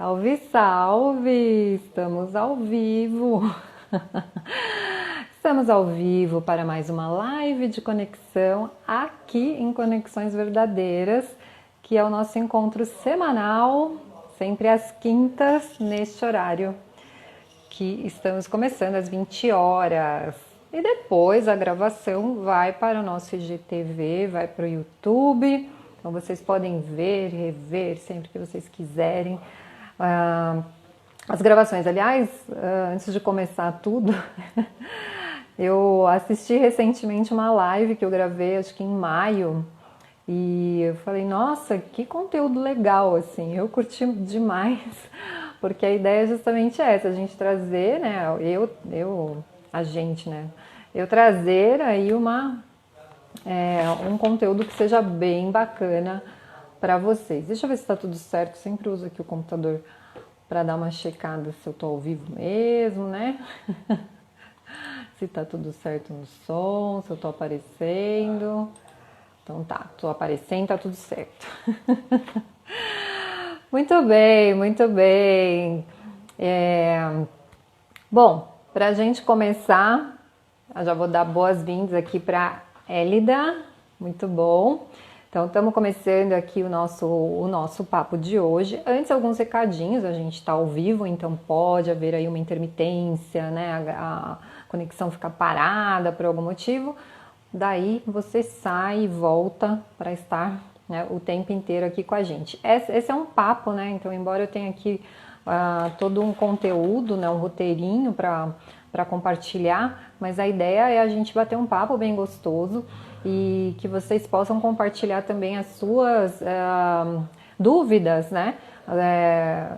Salve, salve! Estamos ao vivo! Estamos ao vivo para mais uma live de conexão aqui em Conexões Verdadeiras, que é o nosso encontro semanal, sempre às quintas, neste horário, que estamos começando às 20 horas. E depois a gravação vai para o nosso IGTV, vai para o YouTube, então vocês podem ver, rever sempre que vocês quiserem. As gravações, aliás, antes de começar tudo, eu assisti recentemente uma live que eu gravei, acho que em maio, e eu falei, nossa, que conteúdo legal, assim, eu curti demais, porque a ideia é justamente essa, a gente trazer, né, eu trazer aí um conteúdo que seja bem bacana para vocês. Deixa eu ver se está tudo certo, sempre uso aqui o computador para dar uma checada se eu tô ao vivo mesmo, né? Se tá tudo certo no som, se eu tô aparecendo. Então tá, tô aparecendo, tá tudo certo. Muito bem, muito bem. Bom, pra gente começar, eu já vou dar boas-vindas aqui para Elida, muito bom. Então, estamos começando aqui o nosso papo de hoje. Antes, alguns recadinhos, a gente está ao vivo, então pode haver aí uma intermitência, né? A conexão ficar parada por algum motivo. Daí, você sai e volta para estar, né, o tempo inteiro aqui com a gente. Esse é um papo, né? Então, embora eu tenha aqui todo um conteúdo, né, um roteirinho para compartilhar, mas a ideia é a gente bater um papo bem gostoso e que vocês possam compartilhar também as suas dúvidas, né?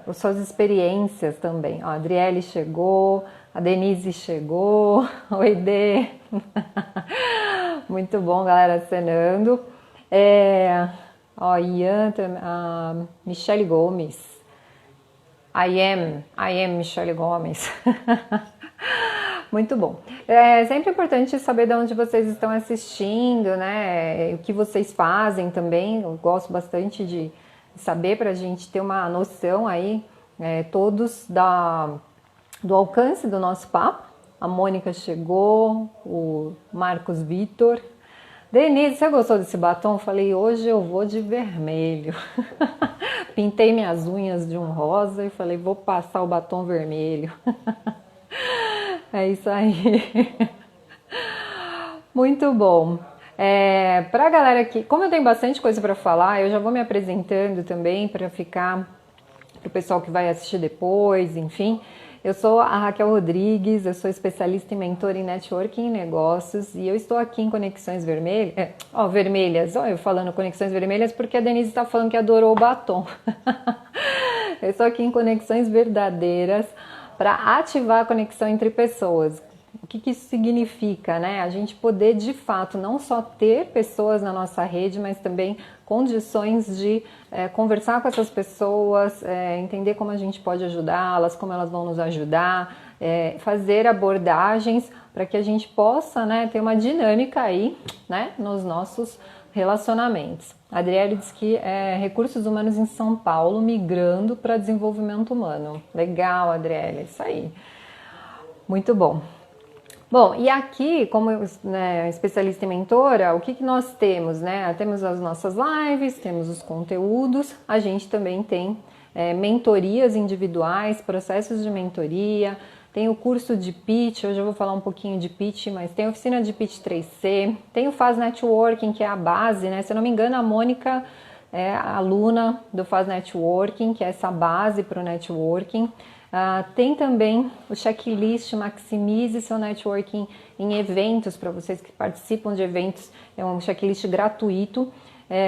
As suas experiências também. Ó, a Adriele chegou, a Denise chegou, oi Dê! Muito bom, galera, acenando. Ó, Ian, a Michele Gomes. I am Michele Gomes. Muito bom. É sempre importante saber de onde vocês estão assistindo, né? O que vocês fazem também. Eu gosto bastante de saber para a gente ter uma noção aí, todos do alcance do nosso papo. A Mônica chegou, o Marcos Vitor. Denise, você gostou desse batom? Falei, hoje eu vou de vermelho. Pintei minhas unhas de um rosa e falei, vou passar o batom vermelho. É isso aí. Muito bom. Pra galera aqui, como eu tenho bastante coisa para falar, eu já vou me apresentando também para ficar pro pessoal que vai assistir depois, enfim. Eu sou a Raquel Rodrigues, eu sou especialista em mentor em networking e negócios e eu estou aqui em Conexões Vermelhas, vermelhas, eu falando Conexões Vermelhas porque a Denise está falando que adorou o batom. Eu estou aqui em Conexões Verdadeiras para ativar a conexão entre pessoas. O que isso significa, né? A gente poder, de fato, não só ter pessoas na nossa rede, mas também condições de conversar com essas pessoas, entender como a gente pode ajudá-las, como elas vão nos ajudar, fazer abordagens para que a gente possa, né, ter uma dinâmica aí, né, nos nossos relacionamentos. A Adriele diz que é recursos humanos em São Paulo, migrando para desenvolvimento humano. Legal, Adriele, isso aí. Muito bom. Bom, e aqui, como especialista em mentora, o que nós temos, né? Temos as nossas lives, temos os conteúdos, a gente também tem mentorias individuais, processos de mentoria, tem o curso de pitch, hoje eu vou falar um pouquinho de pitch, mas tem a oficina de pitch 3C, tem o Faz Networking, que é a base, né? Se eu não me engano, a Mônica é a aluna do Faz Networking, que é essa base para o networking. Tem também o checklist Maximize seu networking em eventos, para vocês que participam de eventos, é um checklist gratuito.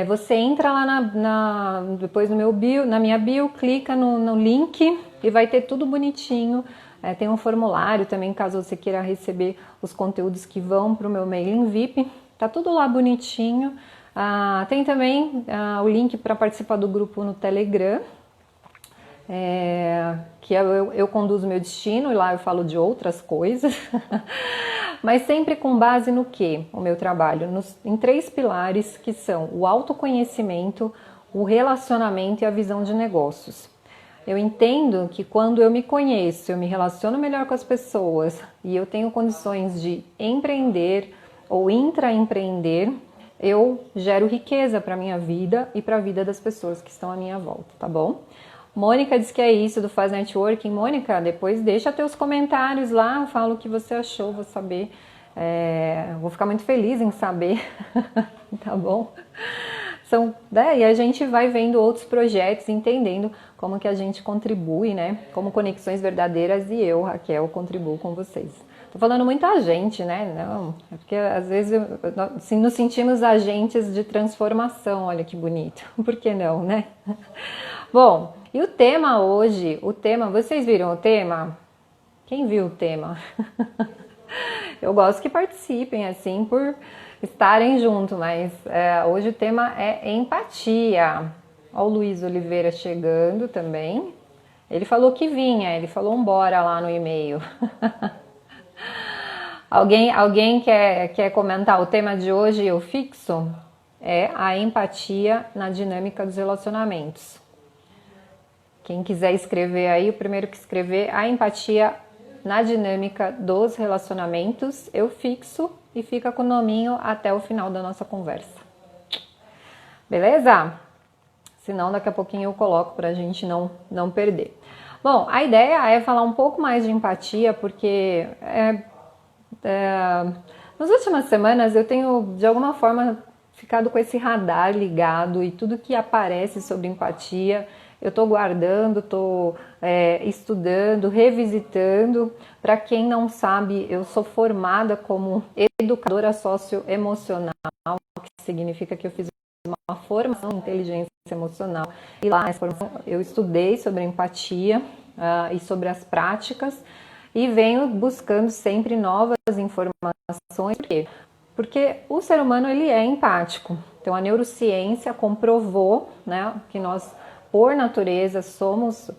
Você entra lá depois no meu bio, na minha bio, clica no link e vai ter tudo bonitinho. Tem um formulário também, caso você queira receber os conteúdos que vão para o meu mailing VIP. Tá tudo lá bonitinho. Tem também o link para participar do grupo no Telegram. Que eu conduzo meu destino e lá eu falo de outras coisas, mas sempre com base no que? O meu trabalho em 3 pilares que são o autoconhecimento, o relacionamento e a visão de negócios. Eu entendo que quando eu me conheço, eu me relaciono melhor com as pessoas e eu tenho condições de empreender ou intraempreender, eu gero riqueza para a minha vida e para a vida das pessoas que estão à minha volta, tá bom? Mônica diz que é isso do Faz Networking. Mônica, depois deixa teus comentários lá, fala o que você achou, vou saber. Vou ficar muito feliz em saber, tá bom? E a gente vai vendo outros projetos, entendendo como que a gente contribui, né? Como Conexões Verdadeiras e eu, Raquel, contribuo com vocês. Tô falando muito a gente, né? Não, é porque às vezes assim, nos sentimos agentes de transformação, olha que bonito. Por que não, né? Bom, e o tema hoje, vocês viram o tema? Quem viu o tema? Eu gosto que participem, assim, por estarem junto, mas hoje o tema é empatia. Olha o Luiz Oliveira chegando também. Ele falou que vinha, ele falou bora lá no e-mail. Alguém quer comentar o tema de hoje? Eu fixo? É a empatia na dinâmica dos relacionamentos. Quem quiser escrever aí, o primeiro que escrever, a empatia na dinâmica dos relacionamentos, eu fixo e fica com o nominho até o final da nossa conversa. Beleza? Senão daqui a pouquinho eu coloco pra gente não perder. Bom, a ideia é falar um pouco mais de empatia, porque nas últimas semanas eu tenho, de alguma forma, ficado com esse radar ligado e tudo que aparece sobre empatia eu estou guardando, estou estudando, revisitando. Para quem não sabe, eu sou formada como educadora socioemocional, que significa que eu fiz uma formação em inteligência emocional. E lá nessa formação eu estudei sobre empatia e sobre as práticas e venho buscando sempre novas informações. Por quê? Porque o ser humano ele é empático. Então a neurociência comprovou, né, que nós por natureza somos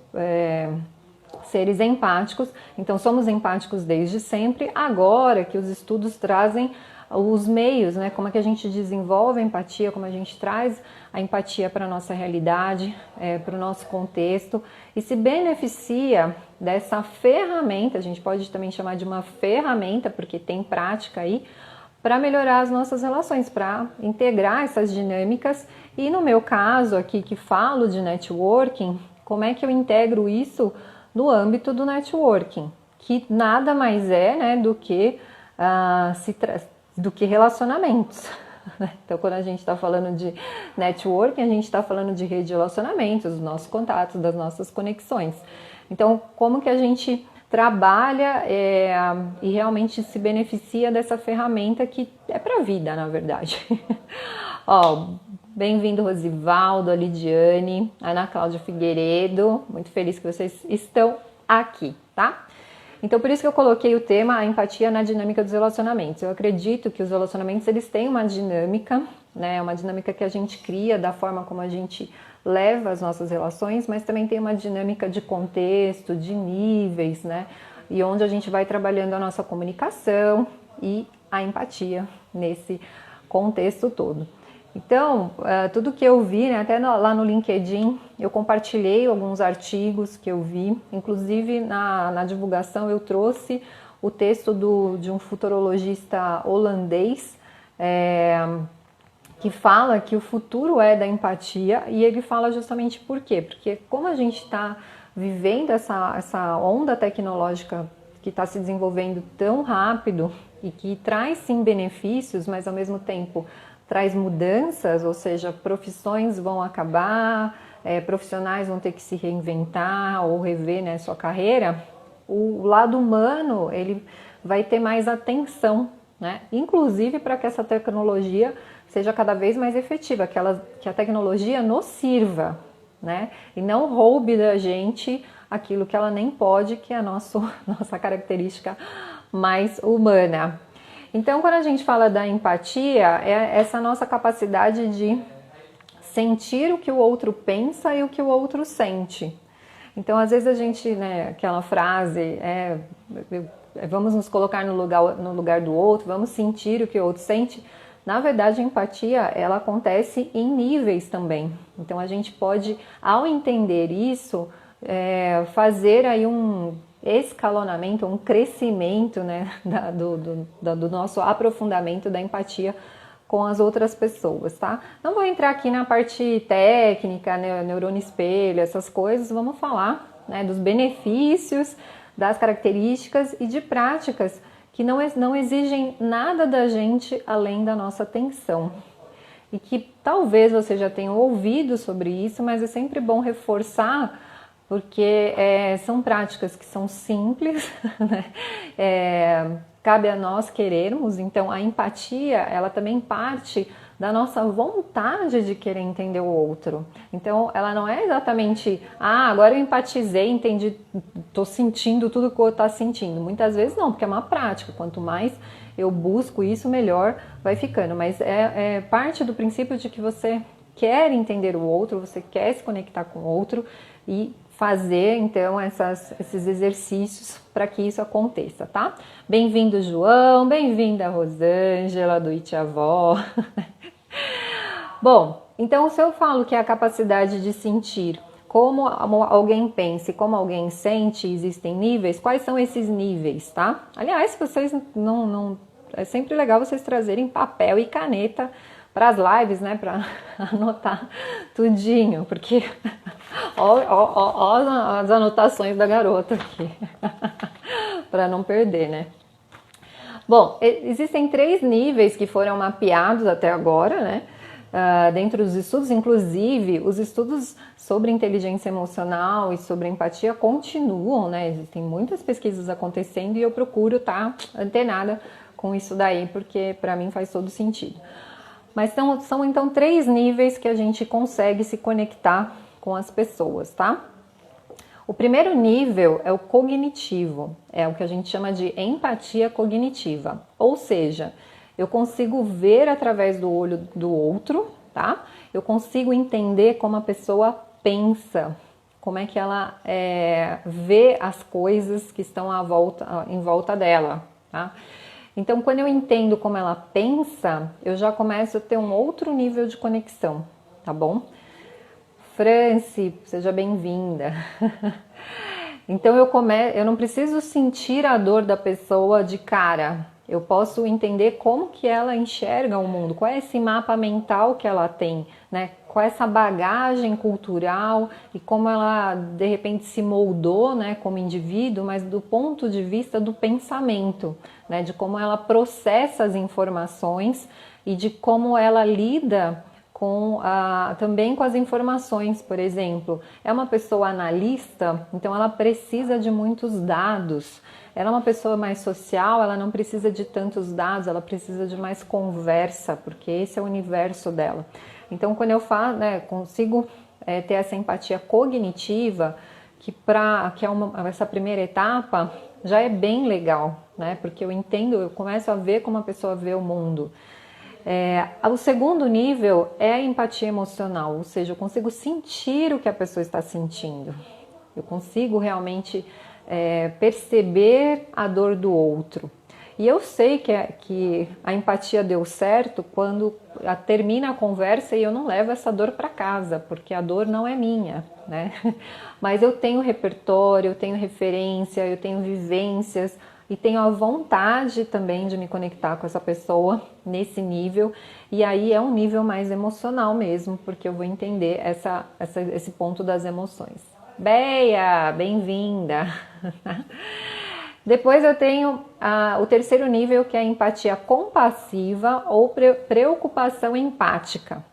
seres empáticos, então somos empáticos desde sempre. Agora que os estudos trazem os meios, né, como é que a gente desenvolve a empatia, como a gente traz a empatia para a nossa realidade, para o nosso contexto e se beneficia dessa ferramenta, a gente pode também chamar de uma ferramenta, porque tem prática aí, para melhorar as nossas relações, para integrar essas dinâmicas. E no meu caso aqui que falo de networking, como é que eu integro isso no âmbito do networking? Que nada mais é, né, do que relacionamentos. Então, quando a gente está falando de networking, a gente está falando de rede de relacionamentos, dos nossos contatos, das nossas conexões. Então, como que a gente trabalha e realmente se beneficia dessa ferramenta que é para a vida, na verdade. Ó, bem-vindo Rosivaldo, a Lidiane, a Ana Cláudia Figueiredo, muito feliz que vocês estão aqui, tá? Então, por isso que eu coloquei o tema, a empatia na dinâmica dos relacionamentos. Eu acredito que os relacionamentos, eles têm uma dinâmica, né? Uma dinâmica que a gente cria da forma como a gente leva as nossas relações, mas também tem uma dinâmica de contexto, de níveis, né? E onde a gente vai trabalhando a nossa comunicação e a empatia nesse contexto todo. Então, tudo que eu vi, né, até lá no LinkedIn, eu compartilhei alguns artigos que eu vi, inclusive na divulgação eu trouxe o texto de um futurologista holandês, que fala que o futuro é da empatia, e ele fala justamente por quê? Porque como a gente está vivendo essa onda tecnológica que está se desenvolvendo tão rápido e que traz sim benefícios, mas ao mesmo tempo traz mudanças, ou seja, profissões vão acabar, profissionais vão ter que se reinventar ou rever, né, sua carreira, o lado humano ele vai ter mais atenção, né? Inclusive para que essa tecnologia seja cada vez mais efetiva, que a tecnologia nos sirva, né? E não roube da gente aquilo que ela nem pode, que é a nossa característica mais humana. Então, quando a gente fala da empatia, é essa nossa capacidade de sentir o que o outro pensa e o que o outro sente. Então, às vezes a gente, né, aquela frase, vamos nos colocar no lugar do outro, vamos sentir o que o outro sente. Na verdade, a empatia, ela acontece em níveis também. Então, a gente pode, ao entender isso, fazer aí um escalonamento, um crescimento, né, do nosso aprofundamento da empatia com as outras pessoas, tá? Não vou entrar aqui na parte técnica, né, neurônio espelho, essas coisas, vamos falar, né, dos benefícios, das características e de práticas que não exigem nada da gente além da nossa atenção. E que talvez você já tenha ouvido sobre isso, mas é sempre bom reforçar, porque são práticas que são simples, né? Cabe a nós querermos, então a empatia, ela também parte da nossa vontade de querer entender o outro. Então ela não é exatamente, agora eu empatizei, entendi, tô sentindo tudo que o outro tá sentindo. Muitas vezes não, porque é uma prática, quanto mais eu busco isso, melhor vai ficando. Mas é parte do princípio de que você quer entender o outro, você quer se conectar com o outro e fazer então esses exercícios para que isso aconteça, tá? Bem-vindo, João, bem-vinda, Rosângela, do Iti Avó. Bom, então se eu falo que é a capacidade de sentir como alguém pensa e como alguém sente, existem níveis, quais são esses níveis, tá? Aliás, se vocês não é sempre legal vocês trazerem papel e caneta para as lives, né, para anotar tudinho, porque ó as anotações da garota aqui, para não perder, né? Bom, existem 3 níveis que foram mapeados até agora, né? Dentro dos estudos, inclusive, os estudos sobre inteligência emocional e sobre empatia continuam, né? Existem muitas pesquisas acontecendo e eu procuro estar antenada com isso daí, porque para mim faz todo sentido. Mas são então 3 níveis que a gente consegue se conectar com as pessoas, tá? O primeiro nível é o cognitivo, é o que a gente chama de empatia cognitiva. Ou seja, eu consigo ver através do olho do outro, tá? Eu consigo entender como a pessoa pensa, como é que ela vê as coisas que estão em volta dela, tá? Então, quando eu entendo como ela pensa, eu já começo a ter um outro nível de conexão, tá bom? Franci, seja bem-vinda. Então, eu não preciso sentir a dor da pessoa de cara. Eu posso entender como que ela enxerga o mundo, qual é esse mapa mental que ela tem, né? Qual é essa bagagem cultural e como ela, de repente, se moldou, né, como indivíduo, mas do ponto de vista do pensamento, né, de como ela processa as informações e de como ela lida também com as informações. Por exemplo, é uma pessoa analista, então ela precisa de muitos dados. Ela é uma pessoa mais social, ela não precisa de tantos dados, ela precisa de mais conversa, porque esse é o universo dela. Então, quando eu falo, né, consigo ter essa empatia cognitiva, que essa primeira etapa já é bem legal, né? Porque eu entendo, eu começo a ver como a pessoa vê o mundo. O segundo nível é a empatia emocional, ou seja, eu consigo sentir o que a pessoa está sentindo. Eu consigo realmente perceber a dor do outro. E eu sei que a empatia deu certo quando termina a conversa e eu não levo essa dor para casa, porque a dor não é minha, né? Mas eu tenho repertório, eu tenho referência, eu tenho vivências e tenho a vontade também de me conectar com essa pessoa nesse nível. E aí é um nível mais emocional mesmo, porque eu vou entender esse ponto das emoções. Beia, bem-vinda! Depois eu tenho o terceiro nível, que é a empatia compassiva ou preocupação empática.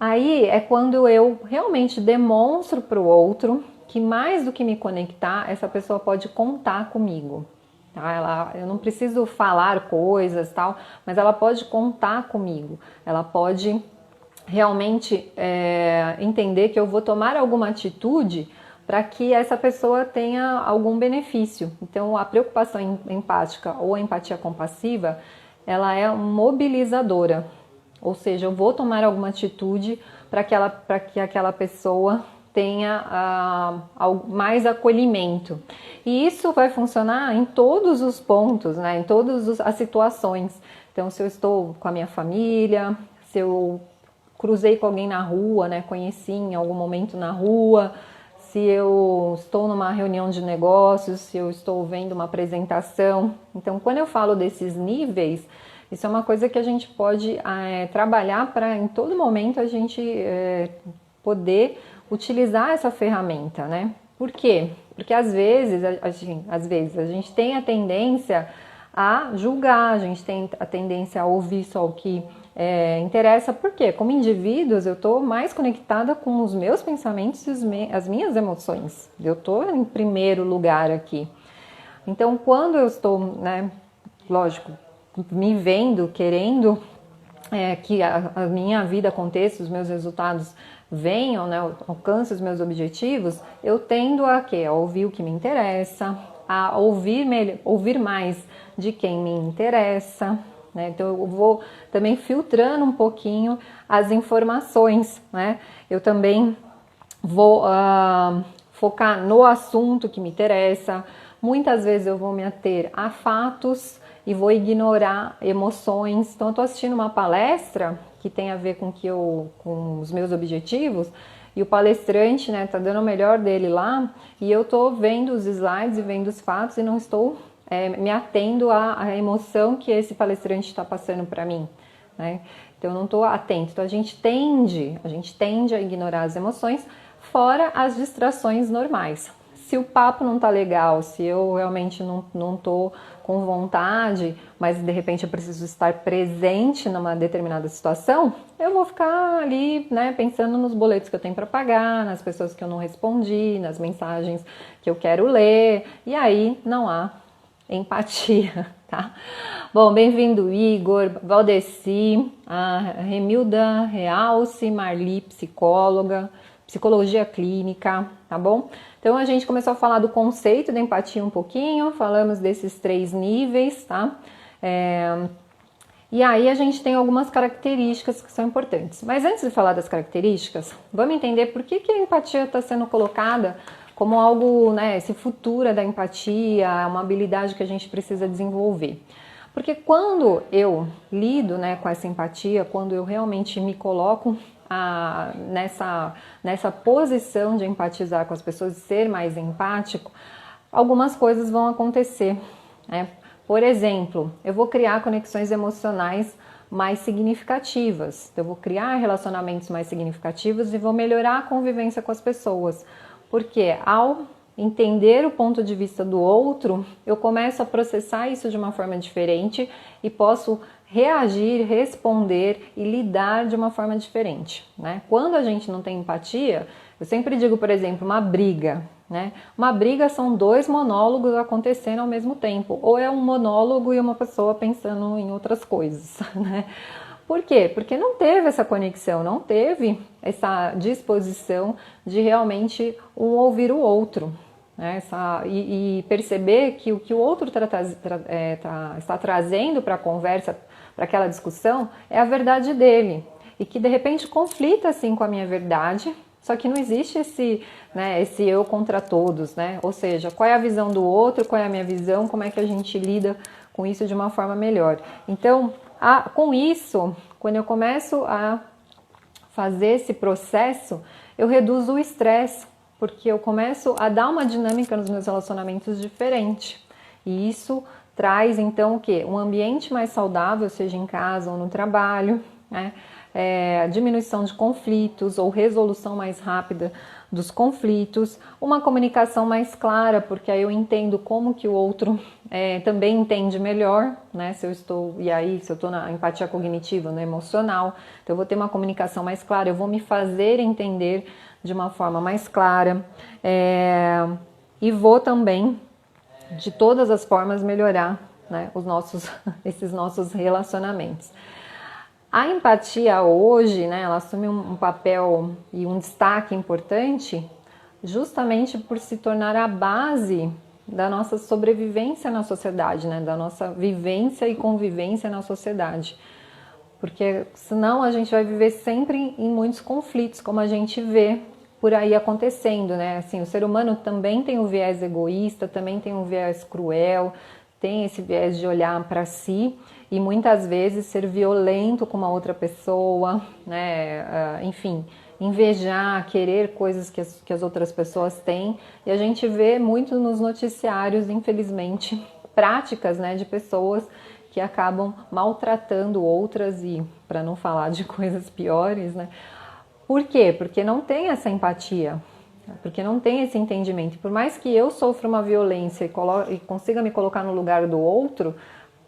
Aí é quando eu realmente demonstro para o outro que mais do que me conectar, essa pessoa pode contar comigo. Tá? Eu não preciso falar coisas, tal, mas ela pode contar comigo. Ela pode realmente entender que eu vou tomar alguma atitude para que essa pessoa tenha algum benefício. Então, a preocupação empática ou a empatia compassiva, ela é mobilizadora. Ou seja, eu vou tomar alguma atitude para que aquela pessoa tenha mais acolhimento. E isso vai funcionar em todos os pontos, né? Em todas as situações. Então, se eu estou com a minha família, se eu cruzei com alguém na rua, né? Conheci em algum momento na rua, se eu estou numa reunião de negócios, se eu estou vendo uma apresentação. Então, quando eu falo desses níveis, isso é uma coisa que a gente pode trabalhar para em todo momento a gente poder utilizar essa ferramenta, né? Por quê? Porque às vezes a gente tem a tendência a julgar, a gente tem a tendência a ouvir só o que interessa, porque como indivíduos eu estou mais conectada com os meus pensamentos e as minhas emoções. Eu estou em primeiro lugar aqui. Então, quando eu estou, né, lógico, me vendo, querendo que a minha vida aconteça, os meus resultados venham, né, alcance os meus objetivos, eu tendo a quê? A ouvir o que me interessa, a ouvir mais de quem me interessa, né? Então eu vou também filtrando um pouquinho as informações, né? Eu também vou focar no assunto que me interessa. Muitas vezes eu vou me ater a fatos e vou ignorar emoções. Então eu estou assistindo uma palestra que tem a ver com os meus objetivos, e o palestrante, né, tá dando o melhor dele lá, e eu tô vendo os slides e vendo os fatos e não estou me atendo à emoção que esse palestrante está passando para mim, né? Então eu não estou atento. Então a gente tende a ignorar as emoções, fora as distrações normais. Se o papo não tá legal, se eu realmente não tô com vontade, mas de repente eu preciso estar presente numa determinada situação, eu vou ficar ali, né, pensando nos boletos que eu tenho para pagar, nas pessoas que eu não respondi, nas mensagens que eu quero ler, e aí não há empatia, tá? Bom, bem-vindo Igor, Valdeci, a Remilda Realce, Marli, psicóloga, psicologia clínica, tá bom? Então a gente começou a falar do conceito da empatia um pouquinho, falamos desses 3 níveis, tá? E aí a gente tem algumas características que são importantes. Mas antes de falar das características, vamos entender por que a empatia está sendo colocada como algo, né, esse futuro da empatia, uma habilidade que a gente precisa desenvolver. Porque quando eu lido, né, com essa empatia, quando eu realmente me coloco nessa posição de empatizar com as pessoas, de ser mais empático, algumas coisas vão acontecer, né? Por exemplo, eu vou criar conexões emocionais mais significativas, eu vou criar relacionamentos mais significativos e vou melhorar a convivência com as pessoas, porque ao entender o ponto de vista do outro, eu começo a processar isso de uma forma diferente e posso reagir, responder e lidar de uma forma diferente, né? Quando a gente não tem empatia, eu sempre digo, por exemplo, uma briga, né? Uma briga são 2 monólogos acontecendo ao mesmo tempo, ou é um monólogo e uma pessoa pensando em outras coisas, né? Por quê? Porque não teve essa conexão, não teve essa disposição de realmente um ouvir o outro, né? E perceber que o que o outro está trazendo para a conversa, para aquela discussão, é a verdade dele. E que de repente conflita assim com a minha verdade, só que não existe esse eu contra todos, né? Ou seja, qual é a visão do outro, qual é a minha visão, como é que a gente lida com isso de uma forma melhor. Então, com isso, quando eu começo a fazer esse processo, eu reduzo o estresse, porque eu começo a dar uma dinâmica nos meus relacionamentos diferente. E isso traz, então, o quê? Um ambiente mais saudável, seja em casa ou no trabalho, né? Diminuição de conflitos ou resolução mais rápida dos conflitos, uma comunicação mais clara, porque aí eu entendo como que o outro também entende melhor, né? Se eu estou na empatia cognitiva, no emocional, então eu vou ter uma comunicação mais clara, eu vou me fazer entender de uma forma mais clara, e vou também, de todas as formas, melhorar, né, esses nossos relacionamentos. A empatia hoje, né, ela assume um papel e um destaque importante justamente por se tornar a base da nossa sobrevivência na sociedade, né, da nossa vivência e convivência na sociedade. Porque senão a gente vai viver sempre em muitos conflitos, como a gente vê por aí acontecendo, né? Assim, o ser humano também tem um viés egoísta, também tem um viés cruel, tem esse viés de olhar para si e muitas vezes ser violento com uma outra pessoa, né? Enfim, invejar, querer coisas que as outras pessoas têm. E a gente vê muito nos noticiários, infelizmente, práticas, né, de pessoas que acabam maltratando outras e, para não falar de coisas piores, né? Por quê? Porque não tem essa empatia, porque não tem esse entendimento. Por mais que eu sofra uma violência e consiga me colocar no lugar do outro,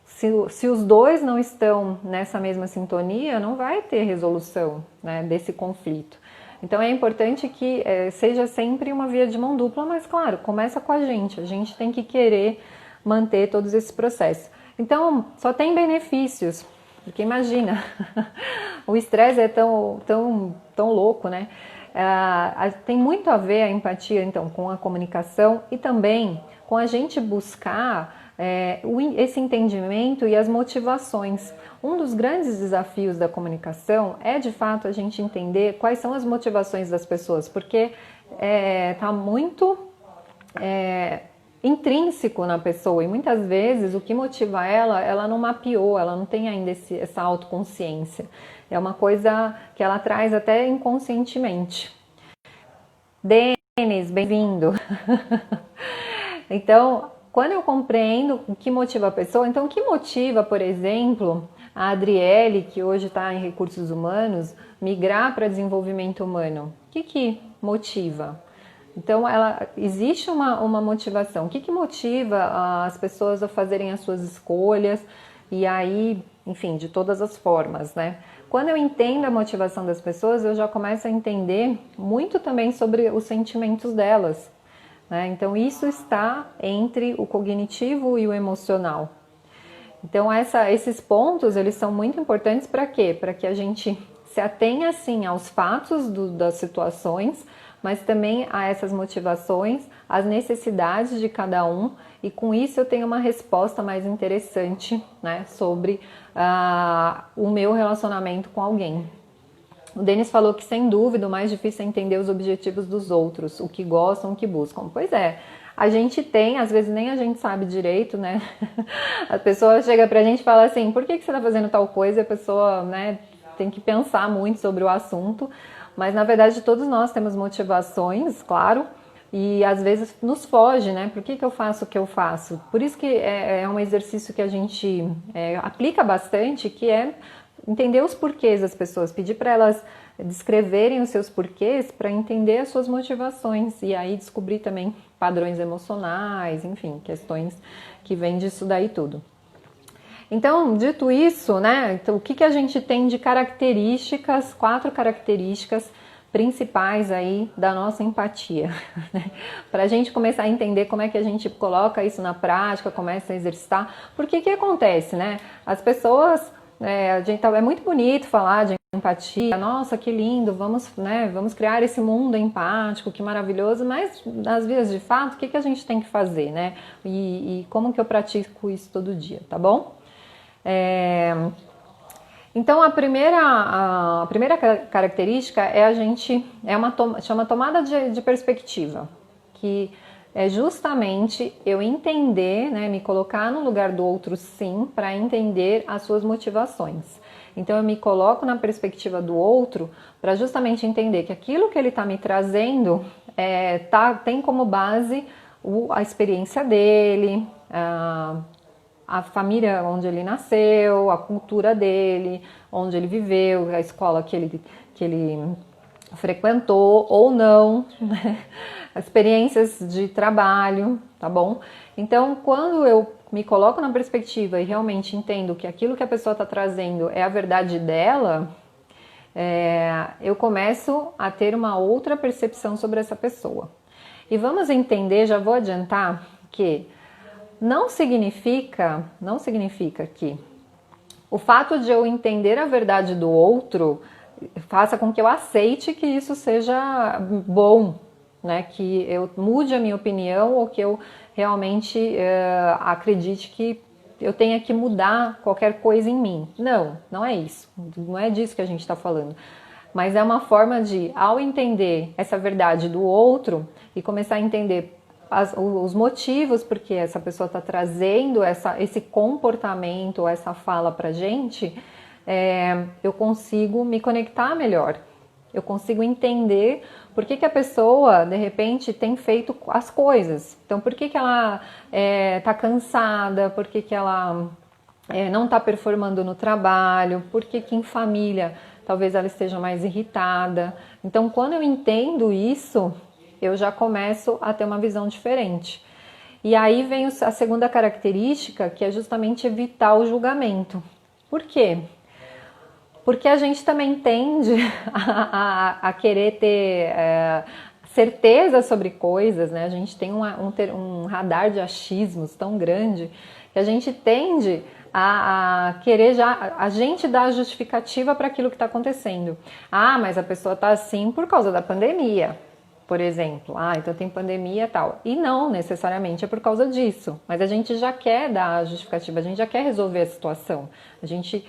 se os dois não estão nessa mesma sintonia, não vai ter resolução, né, desse conflito. Então é importante que seja sempre uma via de mão dupla, mas claro, começa com a gente tem que querer manter todos esses processos. Então só tem benefícios, porque imagina, o estresse é tão louco, né? Tem muito a ver a empatia, então, com a comunicação e também com a gente buscar esse entendimento e as motivações. Um dos grandes desafios da comunicação é, de fato, a gente entender quais são as motivações das pessoas, porque está muito intrínseco na pessoa e muitas vezes o que motiva ela não mapeou, ela não tem ainda essa autoconsciência. É uma coisa que ela traz até inconscientemente. Denis, bem-vindo! Então, quando eu compreendo o que motiva a pessoa, então o que motiva, por exemplo, a Adriele, que hoje está em recursos humanos, migrar para desenvolvimento humano? O que motiva? Então, existe uma motivação. O que motiva as pessoas a fazerem as suas escolhas? E aí, enfim, de todas as formas, né? Quando eu entendo a motivação das pessoas, eu já começo a entender muito também sobre os sentimentos delas, né? Então, isso está entre o cognitivo e o emocional. Então, esses pontos, eles são muito importantes para quê? Para que a gente se atenha, sim, aos fatos das situações, mas também a essas motivações, as necessidades de cada um, e com isso eu tenho uma resposta mais interessante, né, sobre o meu relacionamento com alguém. O Denis falou que, sem dúvida, o mais difícil é entender os objetivos dos outros, o que gostam, o que buscam. Pois é, a gente tem, às vezes nem a gente sabe direito, né? A pessoa chega pra gente e fala assim, por que você tá fazendo tal coisa? E a pessoa, né, tem que pensar muito sobre o assunto. Mas, na verdade, todos nós temos motivações, claro, e às vezes nos foge, né? Por que eu faço o que eu faço? Por isso que é um exercício que a gente aplica bastante, que é entender os porquês das pessoas, pedir para elas descreverem os seus porquês para entender as suas motivações e aí descobrir também padrões emocionais, enfim, questões que vêm disso daí tudo. Então, dito isso, né, então, o que a gente tem de características, 4 características principais aí da nossa empatia, né? Para a gente começar a entender como é que a gente coloca isso na prática, começa a exercitar, porque que acontece, né? As pessoas, é muito bonito falar de empatia, nossa, que lindo, vamos criar esse mundo empático, que maravilhoso, mas nas vias de fato, o que a gente tem que fazer, né? E como que eu pratico isso todo dia, tá bom? Então a primeira característica chama tomada de perspectiva, que é justamente eu entender, né, me colocar no lugar do outro, sim, para entender as suas motivações. Então eu me coloco na perspectiva do outro para justamente entender que aquilo que ele está me trazendo tem como base a experiência dele, a família onde ele nasceu, a cultura dele, onde ele viveu, a escola que ele frequentou ou não, né? Experiências de trabalho, tá bom? Então, quando eu me coloco na perspectiva e realmente entendo que aquilo que a pessoa está trazendo é a verdade dela, eu começo a ter uma outra percepção sobre essa pessoa. E vamos entender, já vou adiantar, que não significa que o fato de eu entender a verdade do outro faça com que eu aceite que isso seja bom, né? Que eu mude a minha opinião ou que eu realmente acredite que eu tenha que mudar qualquer coisa em mim. Não é isso. Não é disso que a gente está falando. Mas é uma forma de, ao entender essa verdade do outro e começar a entender os motivos porque essa pessoa está trazendo esse comportamento, essa fala pra gente, eu consigo me conectar melhor. eu consigo entender por que a pessoa, de repente, tem feito as coisas. Então, por que ela está cansada, por que ela não está performando no trabalho, por que em família talvez ela esteja mais irritada. Então, quando eu entendo isso, eu já começo a ter uma visão diferente. E aí vem a segunda característica, que é justamente evitar o julgamento. Por quê? Porque a gente também tende a querer ter certeza sobre coisas, né? A gente tem um radar de achismos tão grande que a gente tende a querer já, a gente dá a justificativa para aquilo que está acontecendo. Ah, mas a pessoa está assim por causa da pandemia, por exemplo. Ah, então tem pandemia e tal. E não necessariamente é por causa disso, mas a gente já quer dar a justificativa, a gente já quer resolver a situação. A gente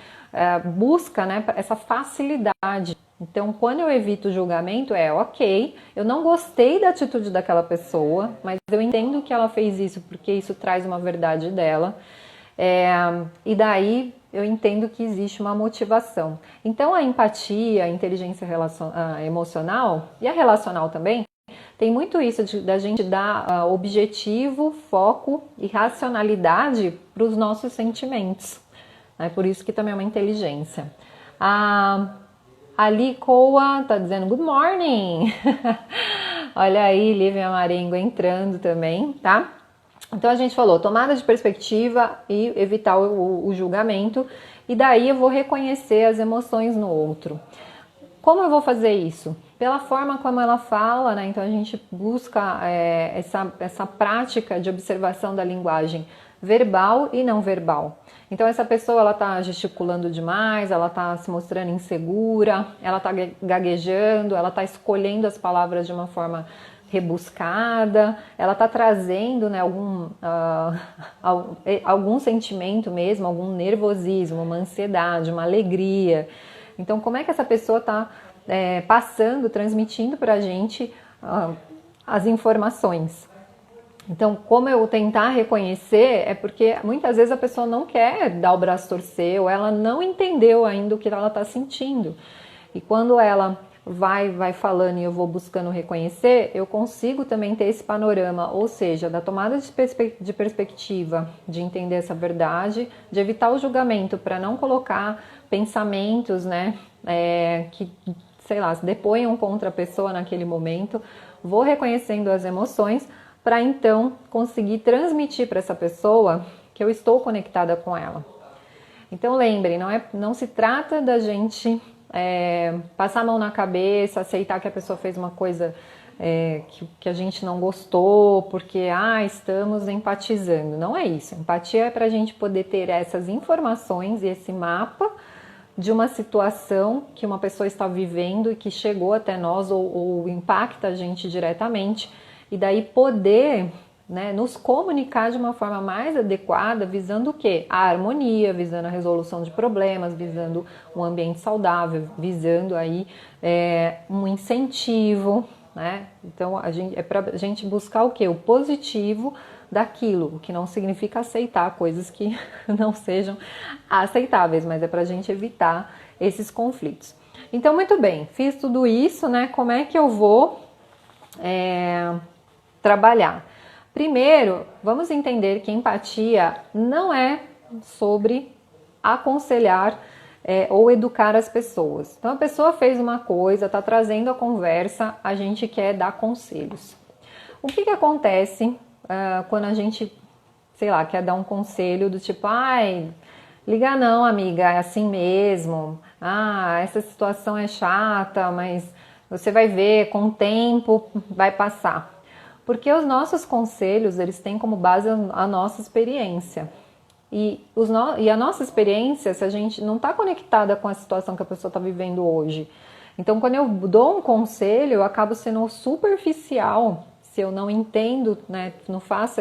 busca, né, essa facilidade. Então, quando eu evito o julgamento, ok, eu não gostei da atitude daquela pessoa, mas eu entendo que ela fez isso porque isso traz uma verdade dela. E daí eu entendo que existe uma motivação. Então a empatia, a inteligência emocional e a relacional também, tem muito isso da gente dar objetivo, foco e racionalidade para os nossos sentimentos. É por isso que também é uma inteligência. A Licoa tá dizendo good morning. Olha aí, Lívia Marengo entrando também, tá? Então a gente falou tomada de perspectiva e evitar o julgamento, e daí eu vou reconhecer as emoções no outro. Como eu vou fazer isso? Pela forma como ela fala, né? Então a gente busca essa prática de observação da linguagem verbal e não verbal. Então essa pessoa, ela tá gesticulando demais, ela tá se mostrando insegura, ela tá gaguejando, ela tá escolhendo as palavras de uma forma rebuscada, ela está trazendo, né, algum sentimento mesmo, algum nervosismo, uma ansiedade, uma alegria. Então, como é que essa pessoa está passando, transmitindo para a gente as informações? Então, como eu tentar reconhecer, é porque muitas vezes a pessoa não quer dar o braço a torcer, ou ela não entendeu ainda o que ela está sentindo. E quando ela vai falando e eu vou buscando reconhecer, eu consigo também ter esse panorama, ou seja, da tomada de perspectiva, de entender essa verdade, de evitar o julgamento para não colocar pensamentos, né, que, sei lá, se deponham contra a pessoa naquele momento. Vou reconhecendo as emoções para então conseguir transmitir para essa pessoa que eu estou conectada com ela. Então lembrem, não se trata da gente passar a mão na cabeça, aceitar que a pessoa fez uma coisa que a gente não gostou, porque estamos empatizando. Não é isso. Empatia é para a gente poder ter essas informações e esse mapa de uma situação que uma pessoa está vivendo e que chegou até nós ou impacta a gente diretamente, e daí poder, né, nos comunicar de uma forma mais adequada, visando o quê? A harmonia, visando a resolução de problemas, visando um ambiente saudável, visando aí um incentivo, né? Então é para a gente buscar o quê? O positivo daquilo, o que não significa aceitar coisas que não sejam aceitáveis, mas é para a gente evitar esses conflitos. Então, muito bem, fiz tudo isso, né? Como é que eu vou trabalhar? Primeiro, vamos entender que empatia não é sobre aconselhar ou educar as pessoas. Então, a pessoa fez uma coisa, está trazendo a conversa, a gente quer dar conselhos. O que acontece quando a gente, sei lá, quer dar um conselho do tipo, liga não, amiga, é assim mesmo, essa situação é chata, mas você vai ver, com o tempo vai passar. Porque os nossos conselhos, eles têm como base a nossa experiência. E a nossa experiência, se a gente não está conectada com a situação que a pessoa está vivendo hoje. Então, quando eu dou um conselho, eu acabo sendo superficial. Se eu não entendo, né, não faço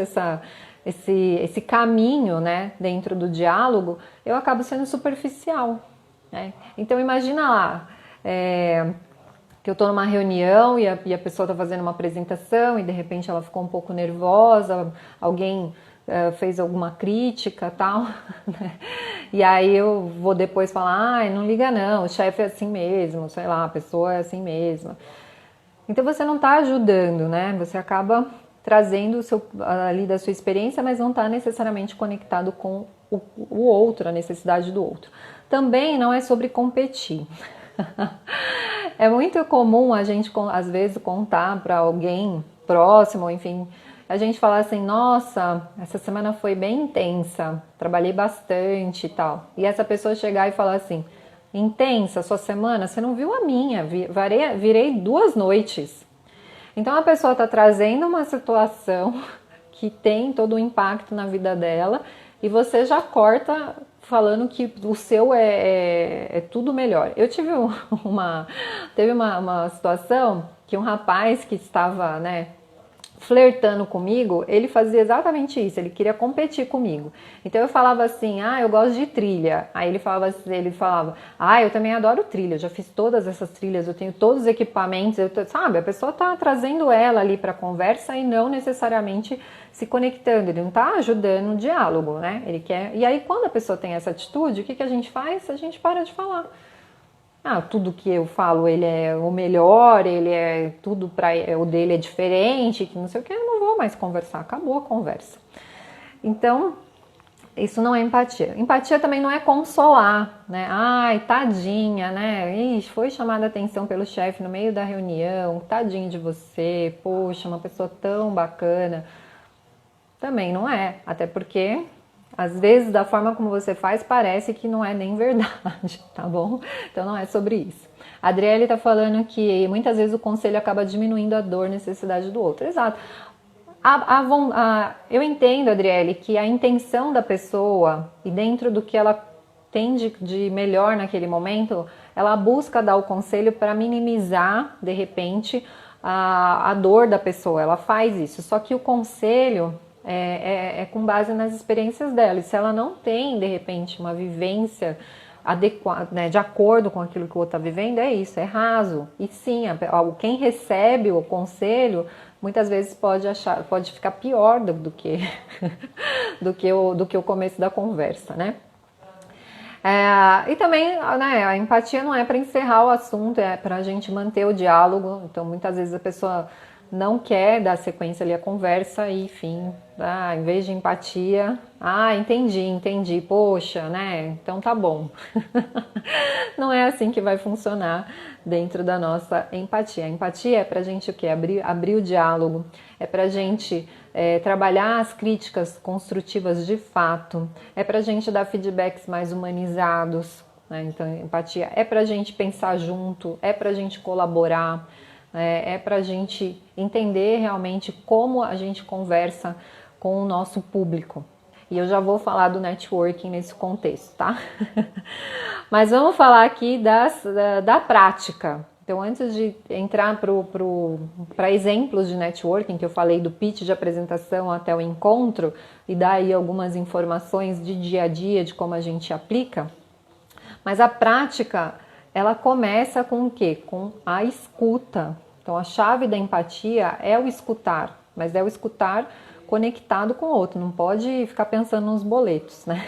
esse caminho, né, dentro do diálogo, eu acabo sendo superficial. Né? Então, imagina lá, que eu estou numa reunião e a pessoa está fazendo uma apresentação e de repente ela ficou um pouco nervosa, alguém fez alguma crítica, tal, né? E aí eu vou depois falar, ai, não liga não, o chefe é assim mesmo, sei lá, a pessoa é assim mesmo. Então você não está ajudando, né? Você acaba trazendo ali da sua experiência, mas não está necessariamente conectado com o outro, a necessidade do outro. Também não é sobre competir. É muito comum a gente, às vezes, contar para alguém próximo, enfim, a gente falar assim, nossa, essa semana foi bem intensa, trabalhei bastante e tal. E essa pessoa chegar e falar assim, intensa sua semana? Você não viu a minha, virei 2 noites. Então a pessoa está trazendo uma situação que tem todo o impacto na vida dela e você já corta falando que o seu é tudo melhor. Eu tive uma situação que um rapaz que estava, né, flertando comigo, ele fazia exatamente isso, ele queria competir comigo. Então eu falava assim, ah, eu gosto de trilha. Aí ele falava, ah, eu também adoro trilha, eu já fiz todas essas trilhas, eu tenho todos os equipamentos, sabe? A pessoa tá trazendo ela ali para conversa e não necessariamente se conectando, ele não tá ajudando no diálogo, né? Ele quer. E aí quando a pessoa tem essa atitude, o que a gente faz? A gente para de falar. Ah, tudo que eu falo, ele é o melhor, ele é tudo para o dele é diferente, que não sei o que, eu não vou mais conversar, acabou a conversa. Então, isso não é empatia. Empatia também não é consolar, né? Ai, tadinha, né? Ixi, foi chamada a atenção pelo chefe no meio da reunião, tadinho de você, poxa, uma pessoa tão bacana. Também não é, até porque às vezes da forma como você faz parece que não é nem verdade, tá bom? Então não é sobre isso. A Adriele tá falando que muitas vezes o conselho acaba diminuindo a dor e necessidade do outro. Exato. Eu entendo, Adriele, que a intenção da pessoa e dentro do que ela tem de melhor naquele momento, ela busca dar o conselho para minimizar, de repente, a dor da pessoa. Ela faz isso. Só que o conselho é com base nas experiências dela. E se ela não tem, de repente, uma vivência adequada, né, de acordo com aquilo que o outro está vivendo, é isso, é raso. E sim, quem recebe o conselho muitas vezes pode ficar pior do que do que o começo da conversa, né? E também, né, a empatia não é para encerrar o assunto, é para a gente manter o diálogo. Então, muitas vezes a pessoa não quer dar sequência ali à conversa e, enfim, em vez de empatia, entendi, poxa, né, então tá bom. Não é assim que vai funcionar dentro da nossa empatia. A empatia é pra gente o quê? Abrir o diálogo, é pra gente trabalhar as críticas construtivas de fato, é pra gente dar feedbacks mais humanizados, né? Então, empatia é pra gente pensar junto, é pra gente colaborar, é pra gente entender realmente como a gente conversa com o nosso público. E eu já vou falar do networking nesse contexto, tá? Mas vamos falar aqui da prática. Então, antes de entrar para exemplos de networking, que eu falei do pitch de apresentação até o encontro, e dar aí algumas informações de dia a dia, de como a gente aplica, mas a prática, ela começa com o quê? Com a escuta. Então, a chave da empatia é o escutar, mas é o escutar conectado com o outro, não pode ficar pensando nos boletos, né?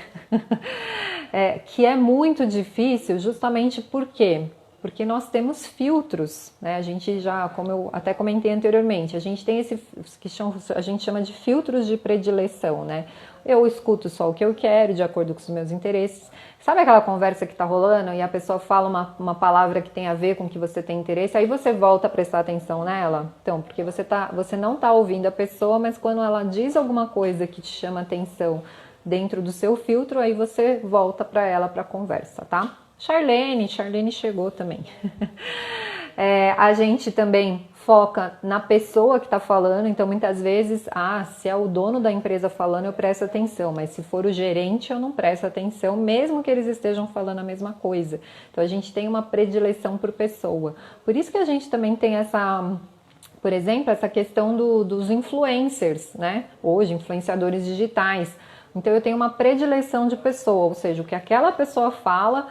Que é muito difícil justamente por quê? Porque nós temos filtros, né? A gente já, como eu até comentei anteriormente, a gente tem esse que a gente chama de filtros de predileção, né? Eu escuto só o que eu quero, de acordo com os meus interesses. Sabe aquela conversa que tá rolando e a pessoa fala uma palavra que tem a ver com o que você tem interesse, aí você volta a prestar atenção nela? Então, porque você não tá ouvindo a pessoa, mas quando ela diz alguma coisa que te chama atenção dentro do seu filtro, aí você volta para ela para conversa, tá? Charlene chegou também. A gente também foca na pessoa que está falando, então muitas vezes, se é o dono da empresa falando, eu presto atenção, mas se for o gerente, eu não presto atenção, mesmo que eles estejam falando a mesma coisa. Então a gente tem uma predileção por pessoa. Por isso que a gente também tem por exemplo, essa questão dos influencers, né? Hoje, influenciadores digitais. Então eu tenho uma predileção de pessoa, ou seja, o que aquela pessoa fala,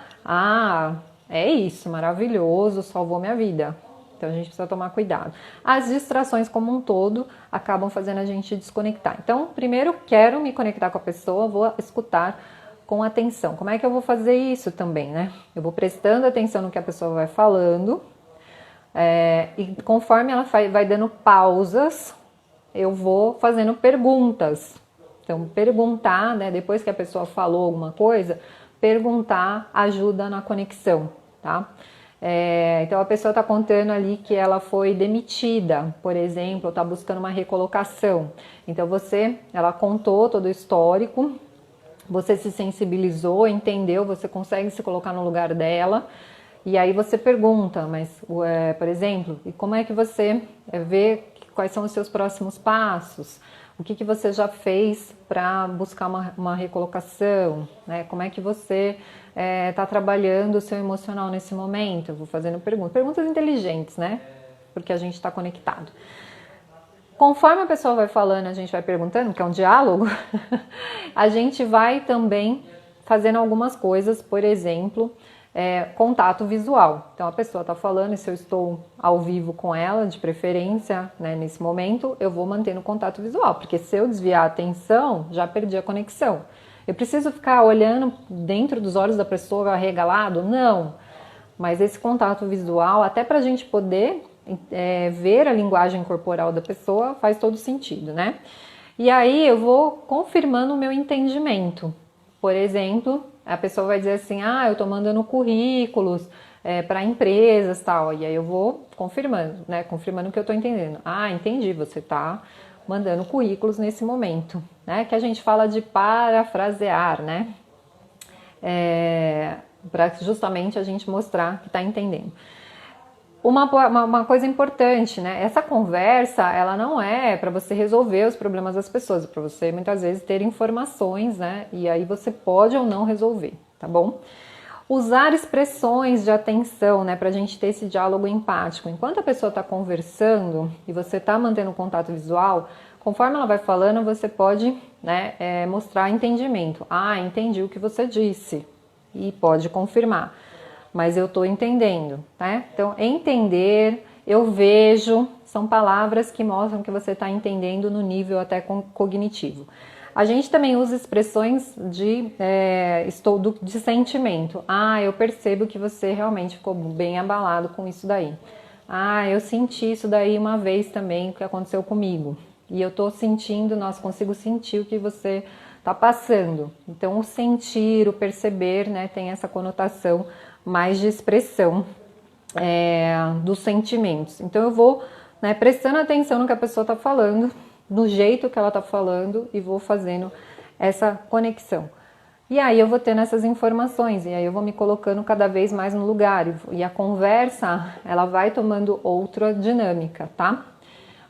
é isso, maravilhoso, salvou minha vida. Então a gente precisa tomar cuidado. As distrações como um todo acabam fazendo a gente desconectar. Então, primeiro quero me conectar com a pessoa, vou escutar com atenção. Como é que eu vou fazer isso também, né? Eu vou prestando atenção no que a pessoa vai falando, e conforme ela vai dando pausas, eu vou fazendo perguntas. Então, perguntar, né, depois que a pessoa falou alguma coisa, perguntar ajuda na conexão, tá? Então, a pessoa está contando ali que ela foi demitida, por exemplo, está buscando uma recolocação. Então, ela contou todo o histórico, você se sensibilizou, entendeu, você consegue se colocar no lugar dela, e aí você pergunta, mas, por exemplo, e como é que você vê quais são os seus próximos passos? O que você já fez para buscar uma recolocação? Né? Como é que você está trabalhando o seu emocional nesse momento? Eu vou fazendo perguntas inteligentes, né? Porque a gente está conectado. Conforme a pessoa vai falando, a gente vai perguntando, que é um diálogo, a gente vai também fazendo algumas coisas, por exemplo, contato visual. Então a pessoa está falando, e se eu estou ao vivo com ela, de preferência, né, nesse momento, eu vou mantendo contato visual, porque se eu desviar a atenção, já perdi a conexão. Eu preciso ficar olhando dentro dos olhos da pessoa arregalado? Não. Mas esse contato visual, até para a gente poder ver a linguagem corporal da pessoa, faz todo sentido, né? E aí eu vou confirmando o meu entendimento. Por exemplo, a pessoa vai dizer assim, eu estou mandando currículos para empresas e tal, e aí eu vou confirmando, né? Confirmando o que eu estou entendendo. Entendi, você está mandando currículos nesse momento, né? Que a gente fala de parafrasear, né? Para justamente a gente mostrar que está entendendo. Uma coisa importante, né? Essa conversa, ela não é para você resolver os problemas das pessoas, é para você muitas vezes ter informações, né? E aí você pode ou não resolver, tá bom? Usar expressões de atenção, né? Para a gente ter esse diálogo empático. Enquanto a pessoa está conversando e você está mantendo contato visual, conforme ela vai falando, você pode, né, mostrar entendimento. Entendi o que você disse. E pode confirmar. Mas eu estou entendendo, né? Então, entender, eu vejo, são palavras que mostram que você está entendendo no nível até cognitivo. A gente também usa expressões de sentimento. Eu percebo que você realmente ficou bem abalado com isso daí. Eu senti isso daí uma vez também, o que aconteceu comigo. E eu estou sentindo, consigo sentir o que você está passando. Então, o sentir, o perceber, né, tem essa conotação mais de expressão dos sentimentos. Então eu vou, né, prestando atenção no que a pessoa está falando, no jeito que ela está falando, e vou fazendo essa conexão. E aí eu vou tendo essas informações, e aí eu vou me colocando cada vez mais no lugar, e a conversa, ela vai tomando outra dinâmica, tá?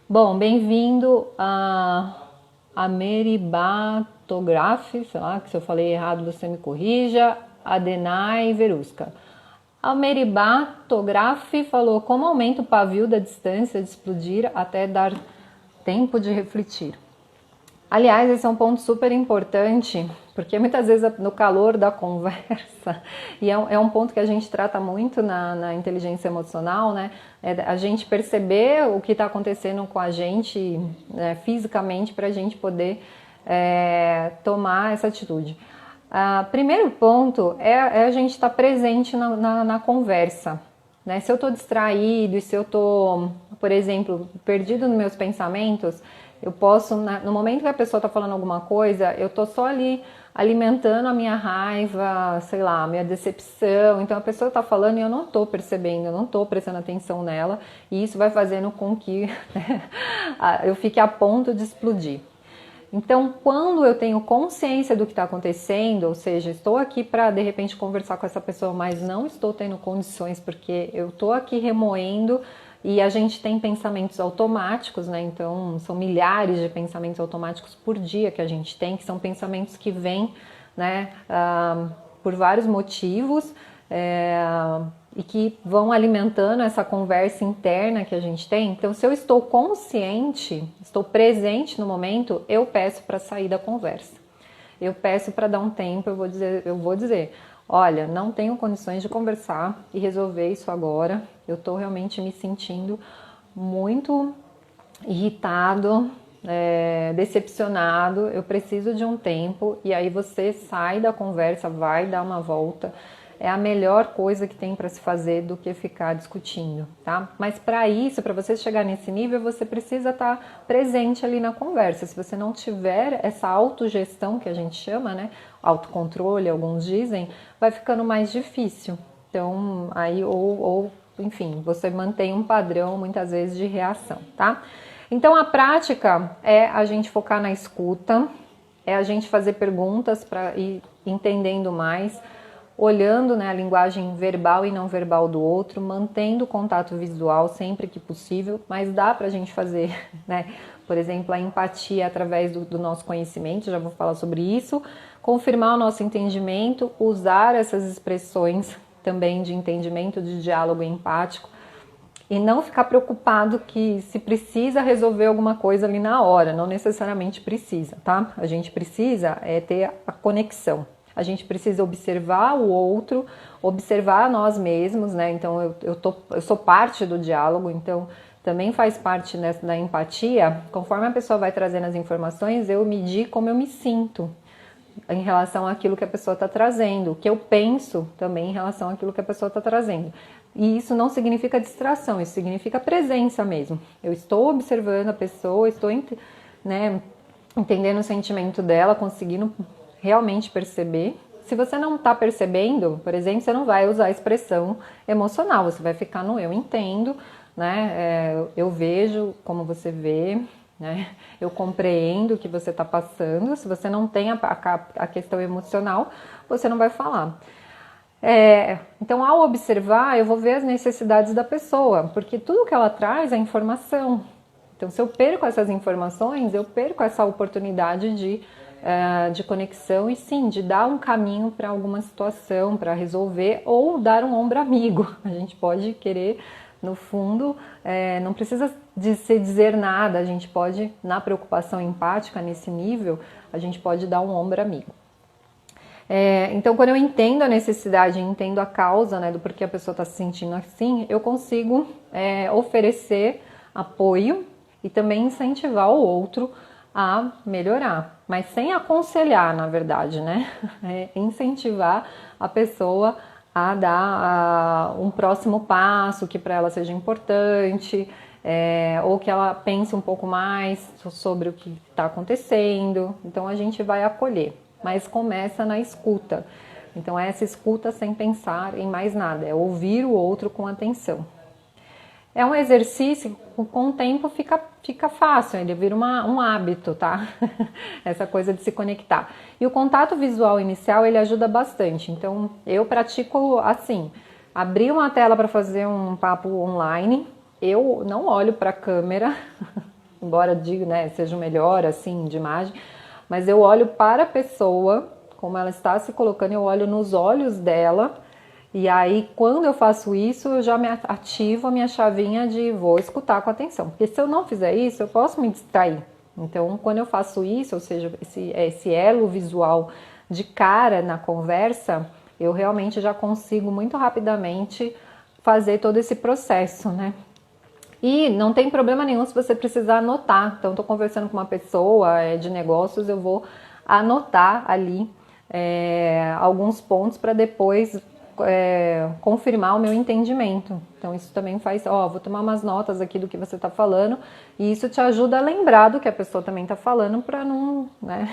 Bom, bem-vindo a Meribatograph, sei lá, que se eu falei errado você me corrija, Adenai Verusca. A Meribatograph falou: como aumenta o pavio da distância de explodir até dar tempo de refletir. Aliás, esse é um ponto super importante, porque muitas vezes no calor da conversa, e é um ponto que a gente trata muito na inteligência emocional, né? A gente perceber o que está acontecendo com a gente, né, fisicamente, para a gente poder tomar essa atitude. Primeiro ponto é a gente estar presente na conversa, né? Se eu estou distraído e se eu estou, por exemplo, perdido nos meus pensamentos, eu posso, no momento que a pessoa está falando alguma coisa, eu estou só ali alimentando a minha raiva, sei lá, a minha decepção. Então a pessoa está falando e eu não estou percebendo, eu não estou prestando atenção nela, e isso vai fazendo com que eu fique a ponto de explodir. Então, quando eu tenho consciência do que está acontecendo, ou seja, estou aqui para de repente conversar com essa pessoa, mas não estou tendo condições porque eu estou aqui remoendo, e a gente tem pensamentos automáticos, né? Então, são milhares de pensamentos automáticos por dia que a gente tem, que são pensamentos que vêm, né, por vários motivos, e que vão alimentando essa conversa interna que a gente tem. Então, se eu estou consciente, estou presente no momento, eu peço para sair da conversa. Eu peço para dar um tempo, eu vou dizer, olha, não tenho condições de conversar e resolver isso agora. Eu estou realmente me sentindo muito irritado, decepcionado, eu preciso de um tempo, e aí você sai da conversa, vai dar uma volta. É a melhor coisa que tem para se fazer do que ficar discutindo, tá? Mas para isso, para você chegar nesse nível, você precisa estar presente ali na conversa. Se você não tiver essa autogestão que a gente chama, né? Autocontrole, alguns dizem, vai ficando mais difícil. Então, aí, enfim, você mantém um padrão, muitas vezes, de reação, tá? Então, a prática é a gente focar na escuta, é a gente fazer perguntas para ir entendendo mais, olhando, né, a linguagem verbal e não verbal do outro, mantendo o contato visual sempre que possível, mas dá pra gente fazer, né, por exemplo, a empatia através do nosso conhecimento, já vou falar sobre isso, confirmar o nosso entendimento, usar essas expressões também de entendimento, de diálogo empático, e não ficar preocupado que se precisa resolver alguma coisa ali na hora, não necessariamente precisa, tá? A gente precisa ter a conexão. A gente precisa observar o outro, observar nós mesmos, né? Então eu sou parte do diálogo, então também faz parte da empatia. Conforme a pessoa vai trazendo as informações, eu medir como eu me sinto em relação àquilo que a pessoa está trazendo, o que eu penso também em relação àquilo que a pessoa está trazendo. E isso não significa distração, isso significa presença mesmo. Eu estou observando a pessoa, estou, né, entendendo o sentimento dela, conseguindo realmente perceber. Se você não está percebendo, por exemplo, você não vai usar a expressão emocional, você vai ficar no eu entendo, né? Eu vejo como você vê, né? Eu compreendo o que você está passando. Se você não tem a questão emocional, você não vai falar. Então, ao observar, eu vou ver as necessidades da pessoa, porque tudo que ela traz é informação. Então, se eu perco essas informações, eu perco essa oportunidade de conexão e sim, de dar um caminho para alguma situação, para resolver, ou dar um ombro amigo. A gente pode querer, no fundo, não precisa se dizer nada, a gente pode, na preocupação empática, nesse nível, a gente pode dar um ombro amigo. Então, quando eu entendo a necessidade, entendo a causa, né, do porquê a pessoa está se sentindo assim, eu consigo oferecer apoio e também incentivar o outro a melhorar, mas sem aconselhar, na verdade, né? Incentivar a pessoa a dar um próximo passo que para ela seja importante, ou que ela pense um pouco mais sobre o que está acontecendo. Então a gente vai acolher, mas começa na escuta. Então essa escuta sem pensar em mais nada, é ouvir o outro com atenção. É um exercício que com o tempo fica fácil, ele vira um hábito, tá? Essa coisa de se conectar. E o contato visual inicial, ele ajuda bastante. Então, eu pratico assim, abrir uma tela para fazer um papo online, eu não olho para a câmera, embora diga, né, seja o melhor, assim, de imagem, mas eu olho para a pessoa, como ela está se colocando, eu olho nos olhos dela. E aí, quando eu faço isso, eu já me ativo a minha chavinha de vou escutar com atenção. Porque se eu não fizer isso, eu posso me distrair. Então, quando eu faço isso, ou seja, esse elo visual de cara na conversa, eu realmente já consigo muito rapidamente fazer todo esse processo, né? E não tem problema nenhum se você precisar anotar. Então, estou conversando com uma pessoa de negócios, eu vou anotar ali alguns pontos para depois confirmar o meu entendimento. Então isso também faz, vou tomar umas notas aqui do que você está falando, e isso te ajuda a lembrar do que a pessoa também está falando para não, né,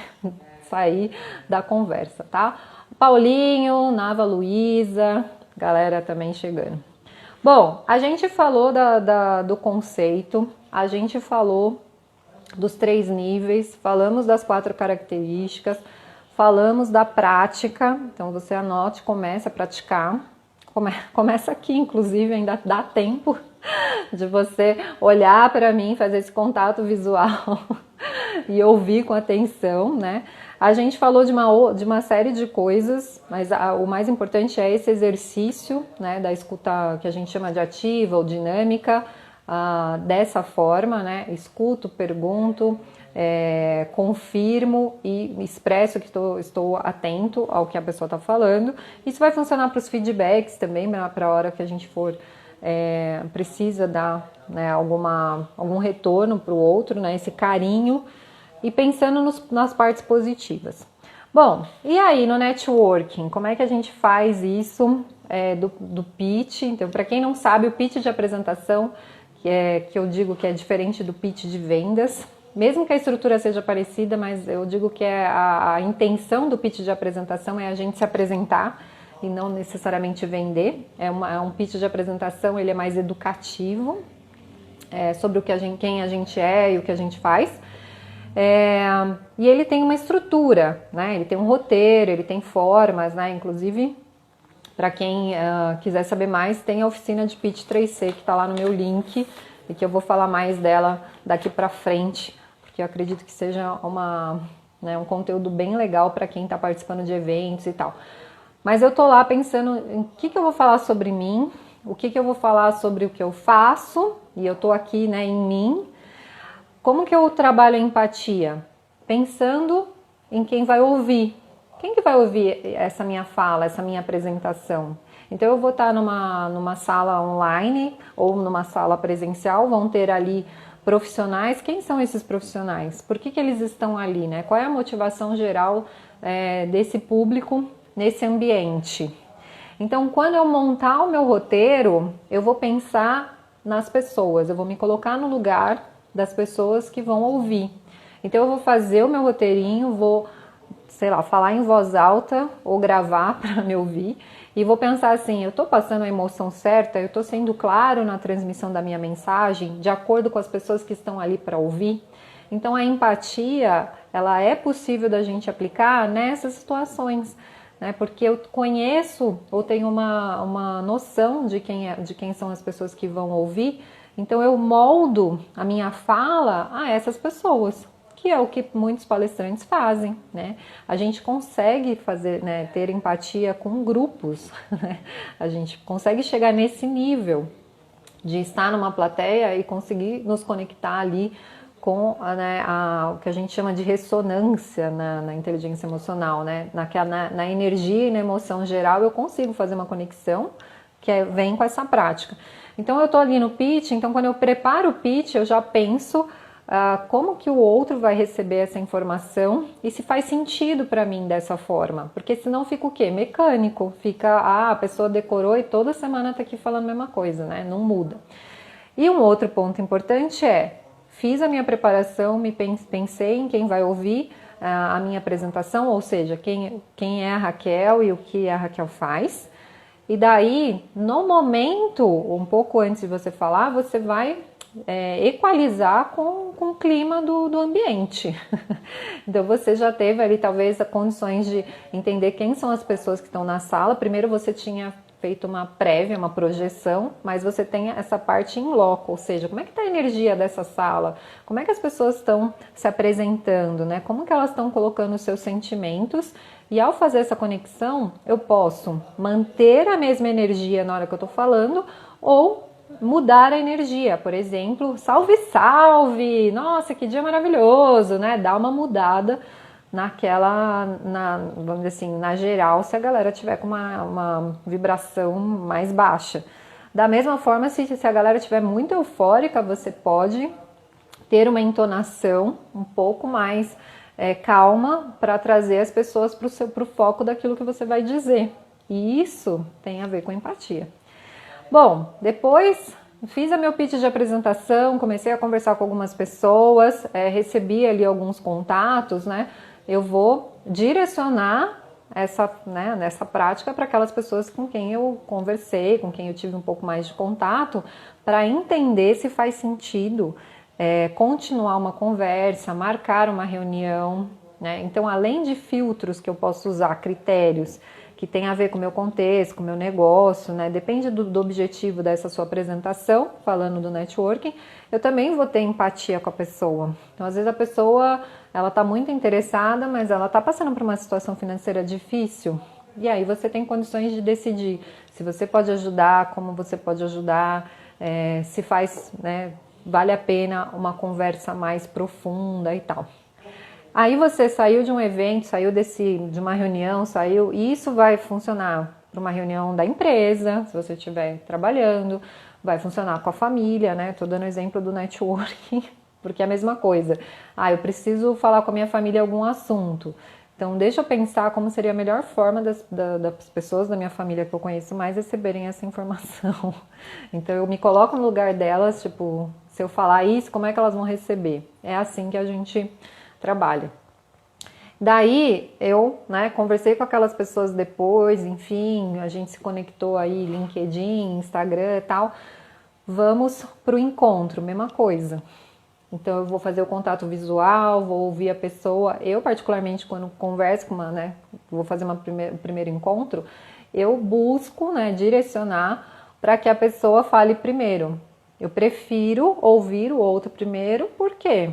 sair da conversa, tá? Paulinho, Nava Luísa, galera também chegando. Bom, a gente falou do conceito, a gente falou dos 3 níveis, falamos das 4 características, falamos da prática, então você anote, comece a praticar, começa aqui, inclusive, ainda dá tempo de você olhar para mim, fazer esse contato visual e ouvir com atenção, né? A gente falou de uma série de coisas, mas o mais importante é esse exercício, né, da escuta que a gente chama de ativa ou dinâmica, dessa forma, né? Escuto, pergunto, confirmo e expresso que estou atento ao que a pessoa está falando. Isso vai funcionar para os feedbacks também, para a hora que a gente for precisa dar, né, algum retorno para o outro, né, esse carinho, e pensando nas partes positivas. Bom, e aí no networking, como é que a gente faz isso do pitch? Então, para quem não sabe, o pitch de apresentação, que eu digo que é diferente do pitch de vendas, mesmo que a estrutura seja parecida, mas eu digo que a intenção do pitch de apresentação é a gente se apresentar e não necessariamente vender. É um pitch de apresentação, ele é mais educativo, sobre quem a gente é e o que a gente faz. E ele tem uma estrutura, né? Ele tem um roteiro, ele tem formas, né? Inclusive, para quem quiser saber mais, tem a oficina de Pitch 3C que está lá no meu link e que eu vou falar mais dela daqui para frente, porque eu acredito que seja um conteúdo bem legal para quem está participando de eventos e tal. Mas eu tô lá pensando em o que eu vou falar sobre mim, o que eu vou falar sobre o que eu faço, e eu tô aqui, né, em mim. Como que eu trabalho a empatia? Pensando em quem vai ouvir. Quem que vai ouvir essa minha fala, essa minha apresentação? Então eu vou estar numa sala online ou numa sala presencial, vão ter ali profissionais. Quem são esses profissionais? Por que eles estão ali, né? Qual é a motivação geral desse público nesse ambiente? Então, quando eu montar o meu roteiro, eu vou pensar nas pessoas, eu vou me colocar no lugar das pessoas que vão ouvir. Então, eu vou fazer o meu roteirinho, vou, sei lá, falar em voz alta ou gravar para me ouvir e vou pensar assim, eu estou passando a emoção certa, eu estou sendo claro na transmissão da minha mensagem, de acordo com as pessoas que estão ali para ouvir. Então, a empatia, ela é possível da gente aplicar nessas situações, né? Porque eu conheço ou tenho uma noção de quem são as pessoas que vão ouvir, então eu moldo a minha fala a essas pessoas, que é o que muitos palestrantes fazem, né? A gente consegue fazer, né, ter empatia com grupos, né? A gente consegue chegar nesse nível de estar numa plateia e conseguir nos conectar ali com o que a gente chama de ressonância na inteligência emocional, né? Na energia e na emoção geral eu consigo fazer uma conexão que vem com essa prática. Então eu estou ali no pitch, então quando eu preparo o pitch eu já penso como que o outro vai receber essa informação e se faz sentido para mim dessa forma, porque senão fica o quê? Mecânico, fica, a pessoa decorou e toda semana está aqui falando a mesma coisa, né? Não muda. E um outro ponto importante fiz a minha preparação, pensei em quem vai ouvir a minha apresentação, ou seja, quem é a Raquel e o que a Raquel faz. E daí, no momento, um pouco antes de você falar, você vai equalizar com o clima do ambiente. Então você já teve ali talvez as condições de entender quem são as pessoas que estão na sala. Primeiro você tinha feito uma prévia, uma projeção, mas você tem essa parte em loco, ou seja, como é que está a energia dessa sala? Como é que as pessoas estão se apresentando, né? Como que elas estão colocando os seus sentimentos? E ao fazer essa conexão, eu posso manter a mesma energia na hora que eu estou falando ou mudar a energia, por exemplo, salve, salve, nossa, que dia maravilhoso, né? Dá uma mudada vamos dizer assim, na geral, se a galera tiver com uma vibração mais baixa. Da mesma forma, se a galera estiver muito eufórica, você pode ter uma entonação um pouco mais calma para trazer as pessoas para o foco daquilo que você vai dizer. E isso tem a ver com empatia. Bom, depois fiz a meu pitch de apresentação, comecei a conversar com algumas pessoas, recebi ali alguns contatos, né? Eu vou direcionar essa prática para aquelas pessoas com quem eu conversei, com quem eu tive um pouco mais de contato, para entender se faz sentido continuar uma conversa, marcar uma reunião, né? Então, além de filtros que eu posso usar, critérios que tem a ver com o meu contexto, com o meu negócio, né? Depende do objetivo dessa sua apresentação, falando do networking, eu também vou ter empatia com a pessoa. Então, às vezes a pessoa, ela está muito interessada, mas ela está passando por uma situação financeira difícil, e aí você tem condições de decidir se você pode ajudar, como você pode ajudar, se faz, né, vale a pena uma conversa mais profunda e tal. Aí você saiu de um evento, saiu de uma reunião, e isso vai funcionar para uma reunião da empresa, se você estiver trabalhando, vai funcionar com a família, né? Tô dando exemplo do networking, porque é a mesma coisa. Ah, eu preciso falar com a minha família algum assunto. Então, deixa eu pensar como seria a melhor forma das pessoas da minha família que eu conheço mais receberem essa informação. Então, eu me coloco no lugar delas, tipo, se eu falar isso, como é que elas vão receber? É assim que a gente trabalha. Daí, eu, né, conversei com aquelas pessoas depois, enfim, a gente se conectou aí, LinkedIn, Instagram e tal. Vamos pro encontro, mesma coisa. Então eu vou fazer o contato visual, vou ouvir a pessoa. Eu particularmente quando converso com uma, né, vou fazer o primeiro encontro, eu busco, né, direcionar para que a pessoa fale primeiro. Eu prefiro ouvir o outro primeiro, por quê?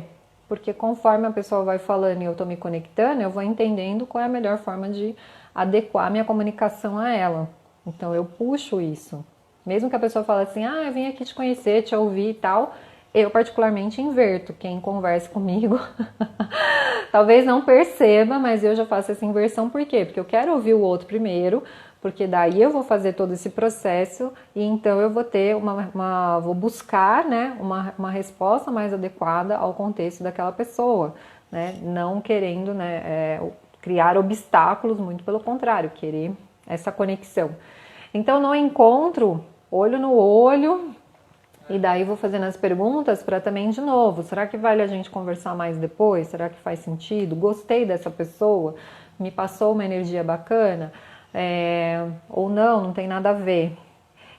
Porque conforme a pessoa vai falando e eu estou me conectando, eu vou entendendo qual é a melhor forma de adequar minha comunicação a ela. Então eu puxo isso. Mesmo que a pessoa fale assim, ah, eu vim aqui te conhecer, te ouvir e tal, eu particularmente inverto. Quem conversa comigo talvez não perceba, mas eu já faço essa inversão. Por quê? Porque eu quero ouvir o outro primeiro, porque daí eu vou fazer todo esse processo e então eu vou ter vou buscar, né, uma resposta mais adequada ao contexto daquela pessoa, né? Não querendo, né, criar obstáculos, muito pelo contrário, querer essa conexão. Então no encontro, olho no olho, e daí vou fazendo as perguntas para também, de novo, será que vale a gente conversar mais depois? Será que faz sentido? Gostei dessa pessoa? Me passou uma energia bacana? Ou não tem nada a ver.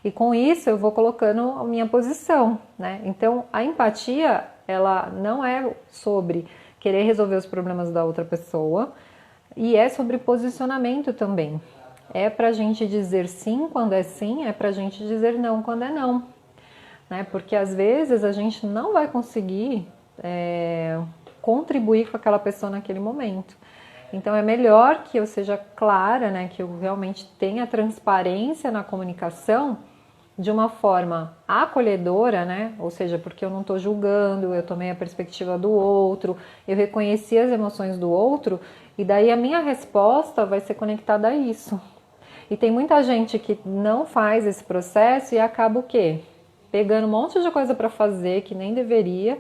E com isso eu vou colocando a minha posição, né? Então a empatia, ela não é sobre querer resolver os problemas da outra pessoa, e é sobre posicionamento também. É pra gente dizer sim quando é sim, é pra gente dizer não quando é não. Né? Porque às vezes a gente não vai conseguir contribuir com aquela pessoa naquele momento. Então é melhor que eu seja clara, né, que eu realmente tenha transparência na comunicação de uma forma acolhedora, né? Ou seja, porque eu não estou julgando, eu tomei a perspectiva do outro, eu reconheci as emoções do outro e daí a minha resposta vai ser conectada a isso. E tem muita gente que não faz esse processo e acaba o quê? Pegando um monte de coisa para fazer que nem deveria,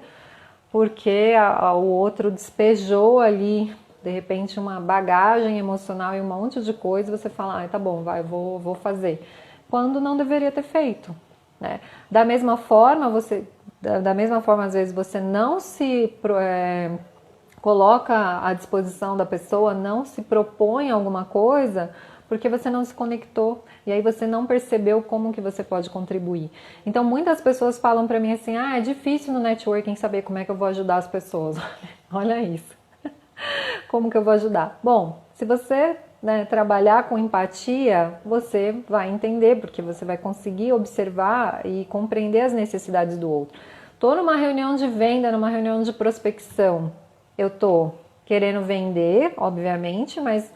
porque o outro despejou ali, de repente, uma bagagem emocional e um monte de coisa, você fala, tá bom, vou fazer. Quando não deveria ter feito. Né? Da mesma forma, às vezes, você não se coloca à disposição da pessoa, não se propõe alguma coisa, porque você não se conectou e aí você não percebeu como que você pode contribuir. Então muitas pessoas falam para mim assim, é difícil no networking saber como é que eu vou ajudar as pessoas. Olha isso. Como que eu vou ajudar? Bom, se você, né, trabalhar com empatia, você vai entender, porque você vai conseguir observar e compreender as necessidades do outro. Estou numa reunião de venda, numa reunião de prospecção, eu estou querendo vender, obviamente, mas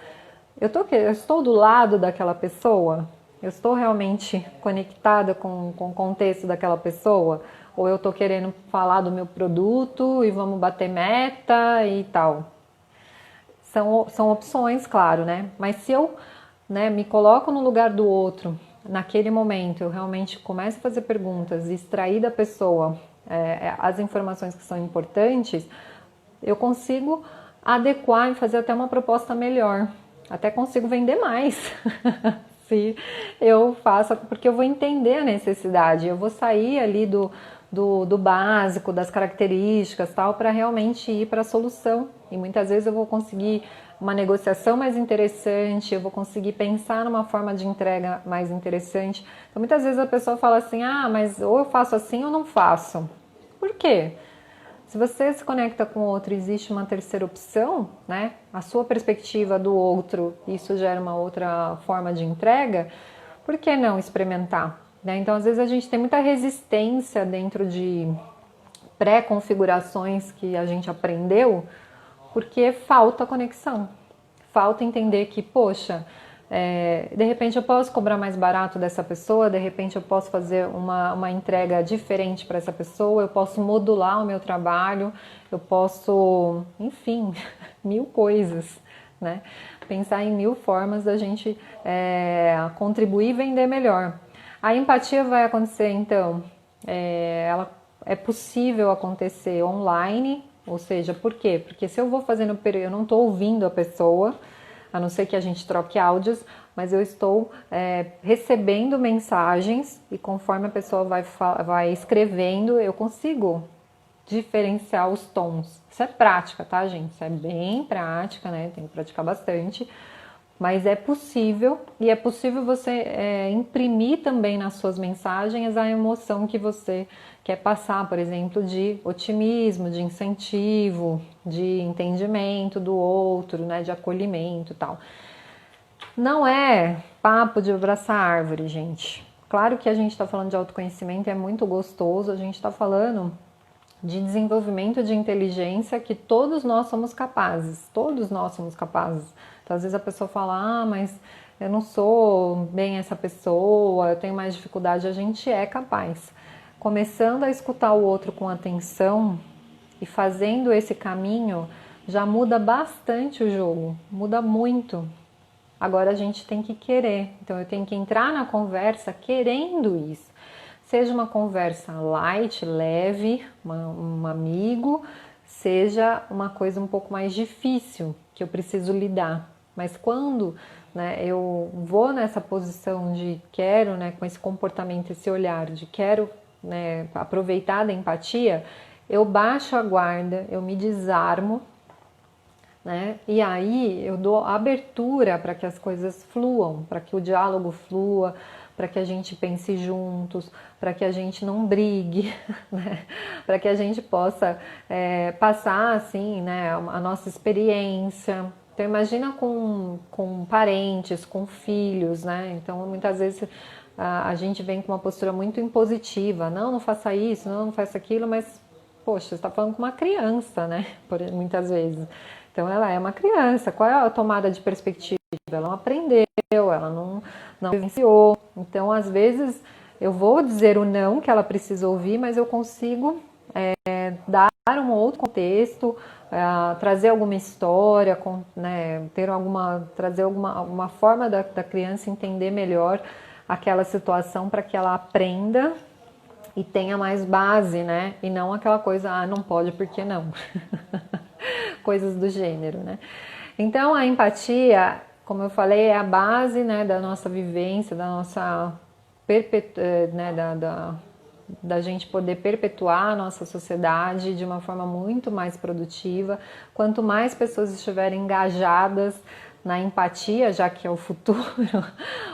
eu estou do lado daquela pessoa? Eu estou realmente conectada com o contexto daquela pessoa? Ou eu estou querendo falar do meu produto e vamos bater meta e tal? São opções, claro, né? Mas se eu, né, me coloco no lugar do outro, naquele momento, eu realmente começo a fazer perguntas, extrair da pessoa as informações que são importantes, eu consigo adequar e fazer até uma proposta melhor. Até consigo vender mais se eu faço, porque eu vou entender a necessidade, eu vou sair ali do básico, das características tal, para realmente ir para a solução. E muitas vezes eu vou conseguir uma negociação mais interessante, eu vou conseguir pensar numa forma de entrega mais interessante. Então muitas vezes a pessoa fala assim, ah, mas ou eu faço assim ou não faço. Por quê? Se você se conecta com o outro, existe uma terceira opção, né? A sua perspectiva do outro, isso gera uma outra forma de entrega, por que não experimentar? Né? Então, às vezes a gente tem muita resistência dentro de pré-configurações que a gente aprendeu, porque falta conexão, falta entender que, poxa, de repente eu posso cobrar mais barato dessa pessoa, de repente eu posso fazer uma entrega diferente para essa pessoa, eu posso modular o meu trabalho, eu posso, enfim, mil coisas, né? Pensar em mil formas da gente contribuir e vender melhor. A empatia vai acontecer, então, ela é possível acontecer online, ou seja, por quê? Porque se eu vou fazendo período, eu não estou ouvindo a pessoa, a não ser que a gente troque áudios, mas eu estou recebendo mensagens e conforme a pessoa vai escrevendo, eu consigo diferenciar os tons. Isso é prática, tá, gente? Isso é bem prática, né? Tem que praticar bastante. Mas é possível, e é possível você imprimir também nas suas mensagens a emoção que você quer passar, por exemplo, de otimismo, de incentivo, de entendimento do outro, né, de acolhimento e tal. Não é papo de abraçar árvore, gente. Claro que a gente está falando de autoconhecimento, é muito gostoso, a gente está falando de desenvolvimento de inteligência que todos nós somos capazes, todos nós somos capazes. Então, às vezes a pessoa fala, mas eu não sou bem essa pessoa, eu tenho mais dificuldade, a gente é capaz. Começando a escutar o outro com atenção e fazendo esse caminho, já muda bastante o jogo, muda muito. Agora a gente tem que querer, então eu tenho que entrar na conversa querendo isso. Seja uma conversa light, leve, um amigo, seja uma coisa um pouco mais difícil, que eu preciso lidar. Mas quando eu vou nessa posição de quero, com esse comportamento, esse olhar de quero aproveitar da empatia, eu baixo a guarda, eu me desarmo, e aí eu dou abertura para que as coisas fluam, para que o diálogo flua, para que a gente pense juntos, para que a gente não brigue, para que a gente possa passar assim, a nossa experiência. Então imagina com parentes, com filhos, Então muitas vezes a gente vem com uma postura muito impositiva, não faça isso, não faça aquilo, mas poxa, você está falando com uma criança, muitas vezes. Então ela é uma criança, qual é a tomada de perspectiva? Ela não aprendeu, ela não vivenciou. Então às vezes eu vou dizer o não que ela precisa ouvir, mas eu consigo dar um outro contexto, trazer alguma história, trazer alguma forma da criança entender melhor aquela situação para que ela aprenda e tenha mais base, E não aquela coisa, não pode, por que não? Coisas do gênero, Então a empatia, como eu falei, é a base, da nossa vivência, da nossa da gente poder perpetuar a nossa sociedade de uma forma muito mais produtiva. Quanto mais pessoas estiverem engajadas na empatia, já que é o futuro,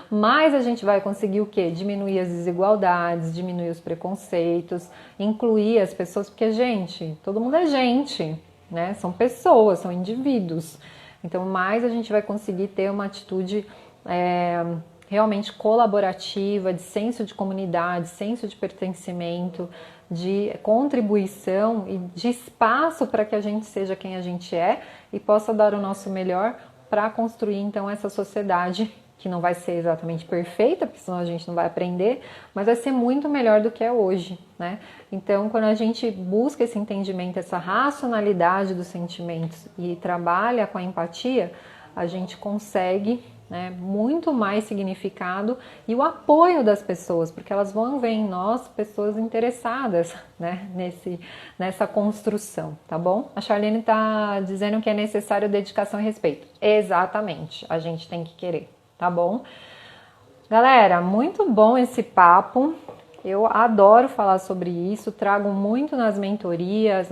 mais a gente vai conseguir o quê? Diminuir as desigualdades, diminuir os preconceitos, incluir as pessoas, porque, gente, todo mundo é gente, São pessoas, são indivíduos. Então, mais a gente vai conseguir ter uma atitude realmente colaborativa, de senso de comunidade, senso de pertencimento, de contribuição e de espaço para que a gente seja quem a gente é e possa dar o nosso melhor para construir então essa sociedade que não vai ser exatamente perfeita, porque senão a gente não vai aprender, mas vai ser muito melhor do que é hoje, Então, quando a gente busca esse entendimento, essa racionalidade dos sentimentos e trabalha com a empatia, a gente consegue muito mais significado e o apoio das pessoas, porque elas vão ver em nós pessoas interessadas nessa construção, tá bom? A Charlene está dizendo que é necessário dedicação e respeito. Exatamente, a gente tem que querer, tá bom? Galera, muito bom esse papo. Eu adoro falar sobre isso, trago muito nas mentorias,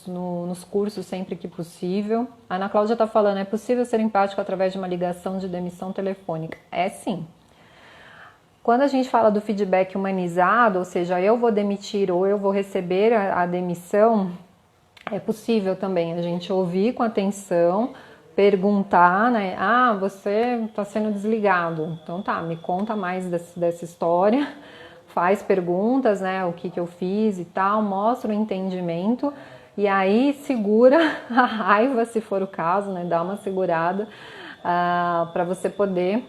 nos cursos sempre que possível. A Ana Cláudia está falando, é possível ser empático através de uma ligação de demissão telefônica? É sim. Quando a gente fala do feedback humanizado, ou seja, eu vou demitir ou eu vou receber a demissão, é possível também a gente ouvir com atenção, perguntar, você está sendo desligado. Então tá, me conta mais dessa história. Faz perguntas, o que eu fiz e tal, mostra o entendimento e aí segura a raiva, se for o caso, dá uma segurada para você poder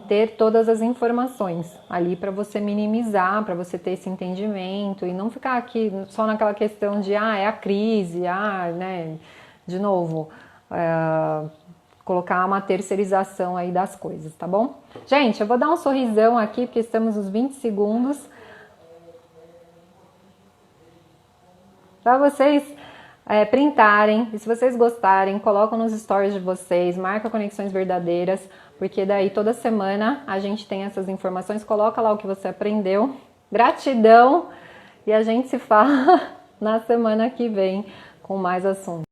ter todas as informações ali para você minimizar, para você ter esse entendimento e não ficar aqui só naquela questão de, é a crise, de novo, colocar uma terceirização aí das coisas, tá bom? Gente, eu vou dar um sorrisão aqui, porque estamos nos 20 segundos. Para vocês printarem, e se vocês gostarem, colocam nos stories de vocês, marca Conexões Verdadeiras, porque daí toda semana a gente tem essas informações, coloca lá o que você aprendeu. Gratidão! E a gente se fala na semana que vem com mais assuntos.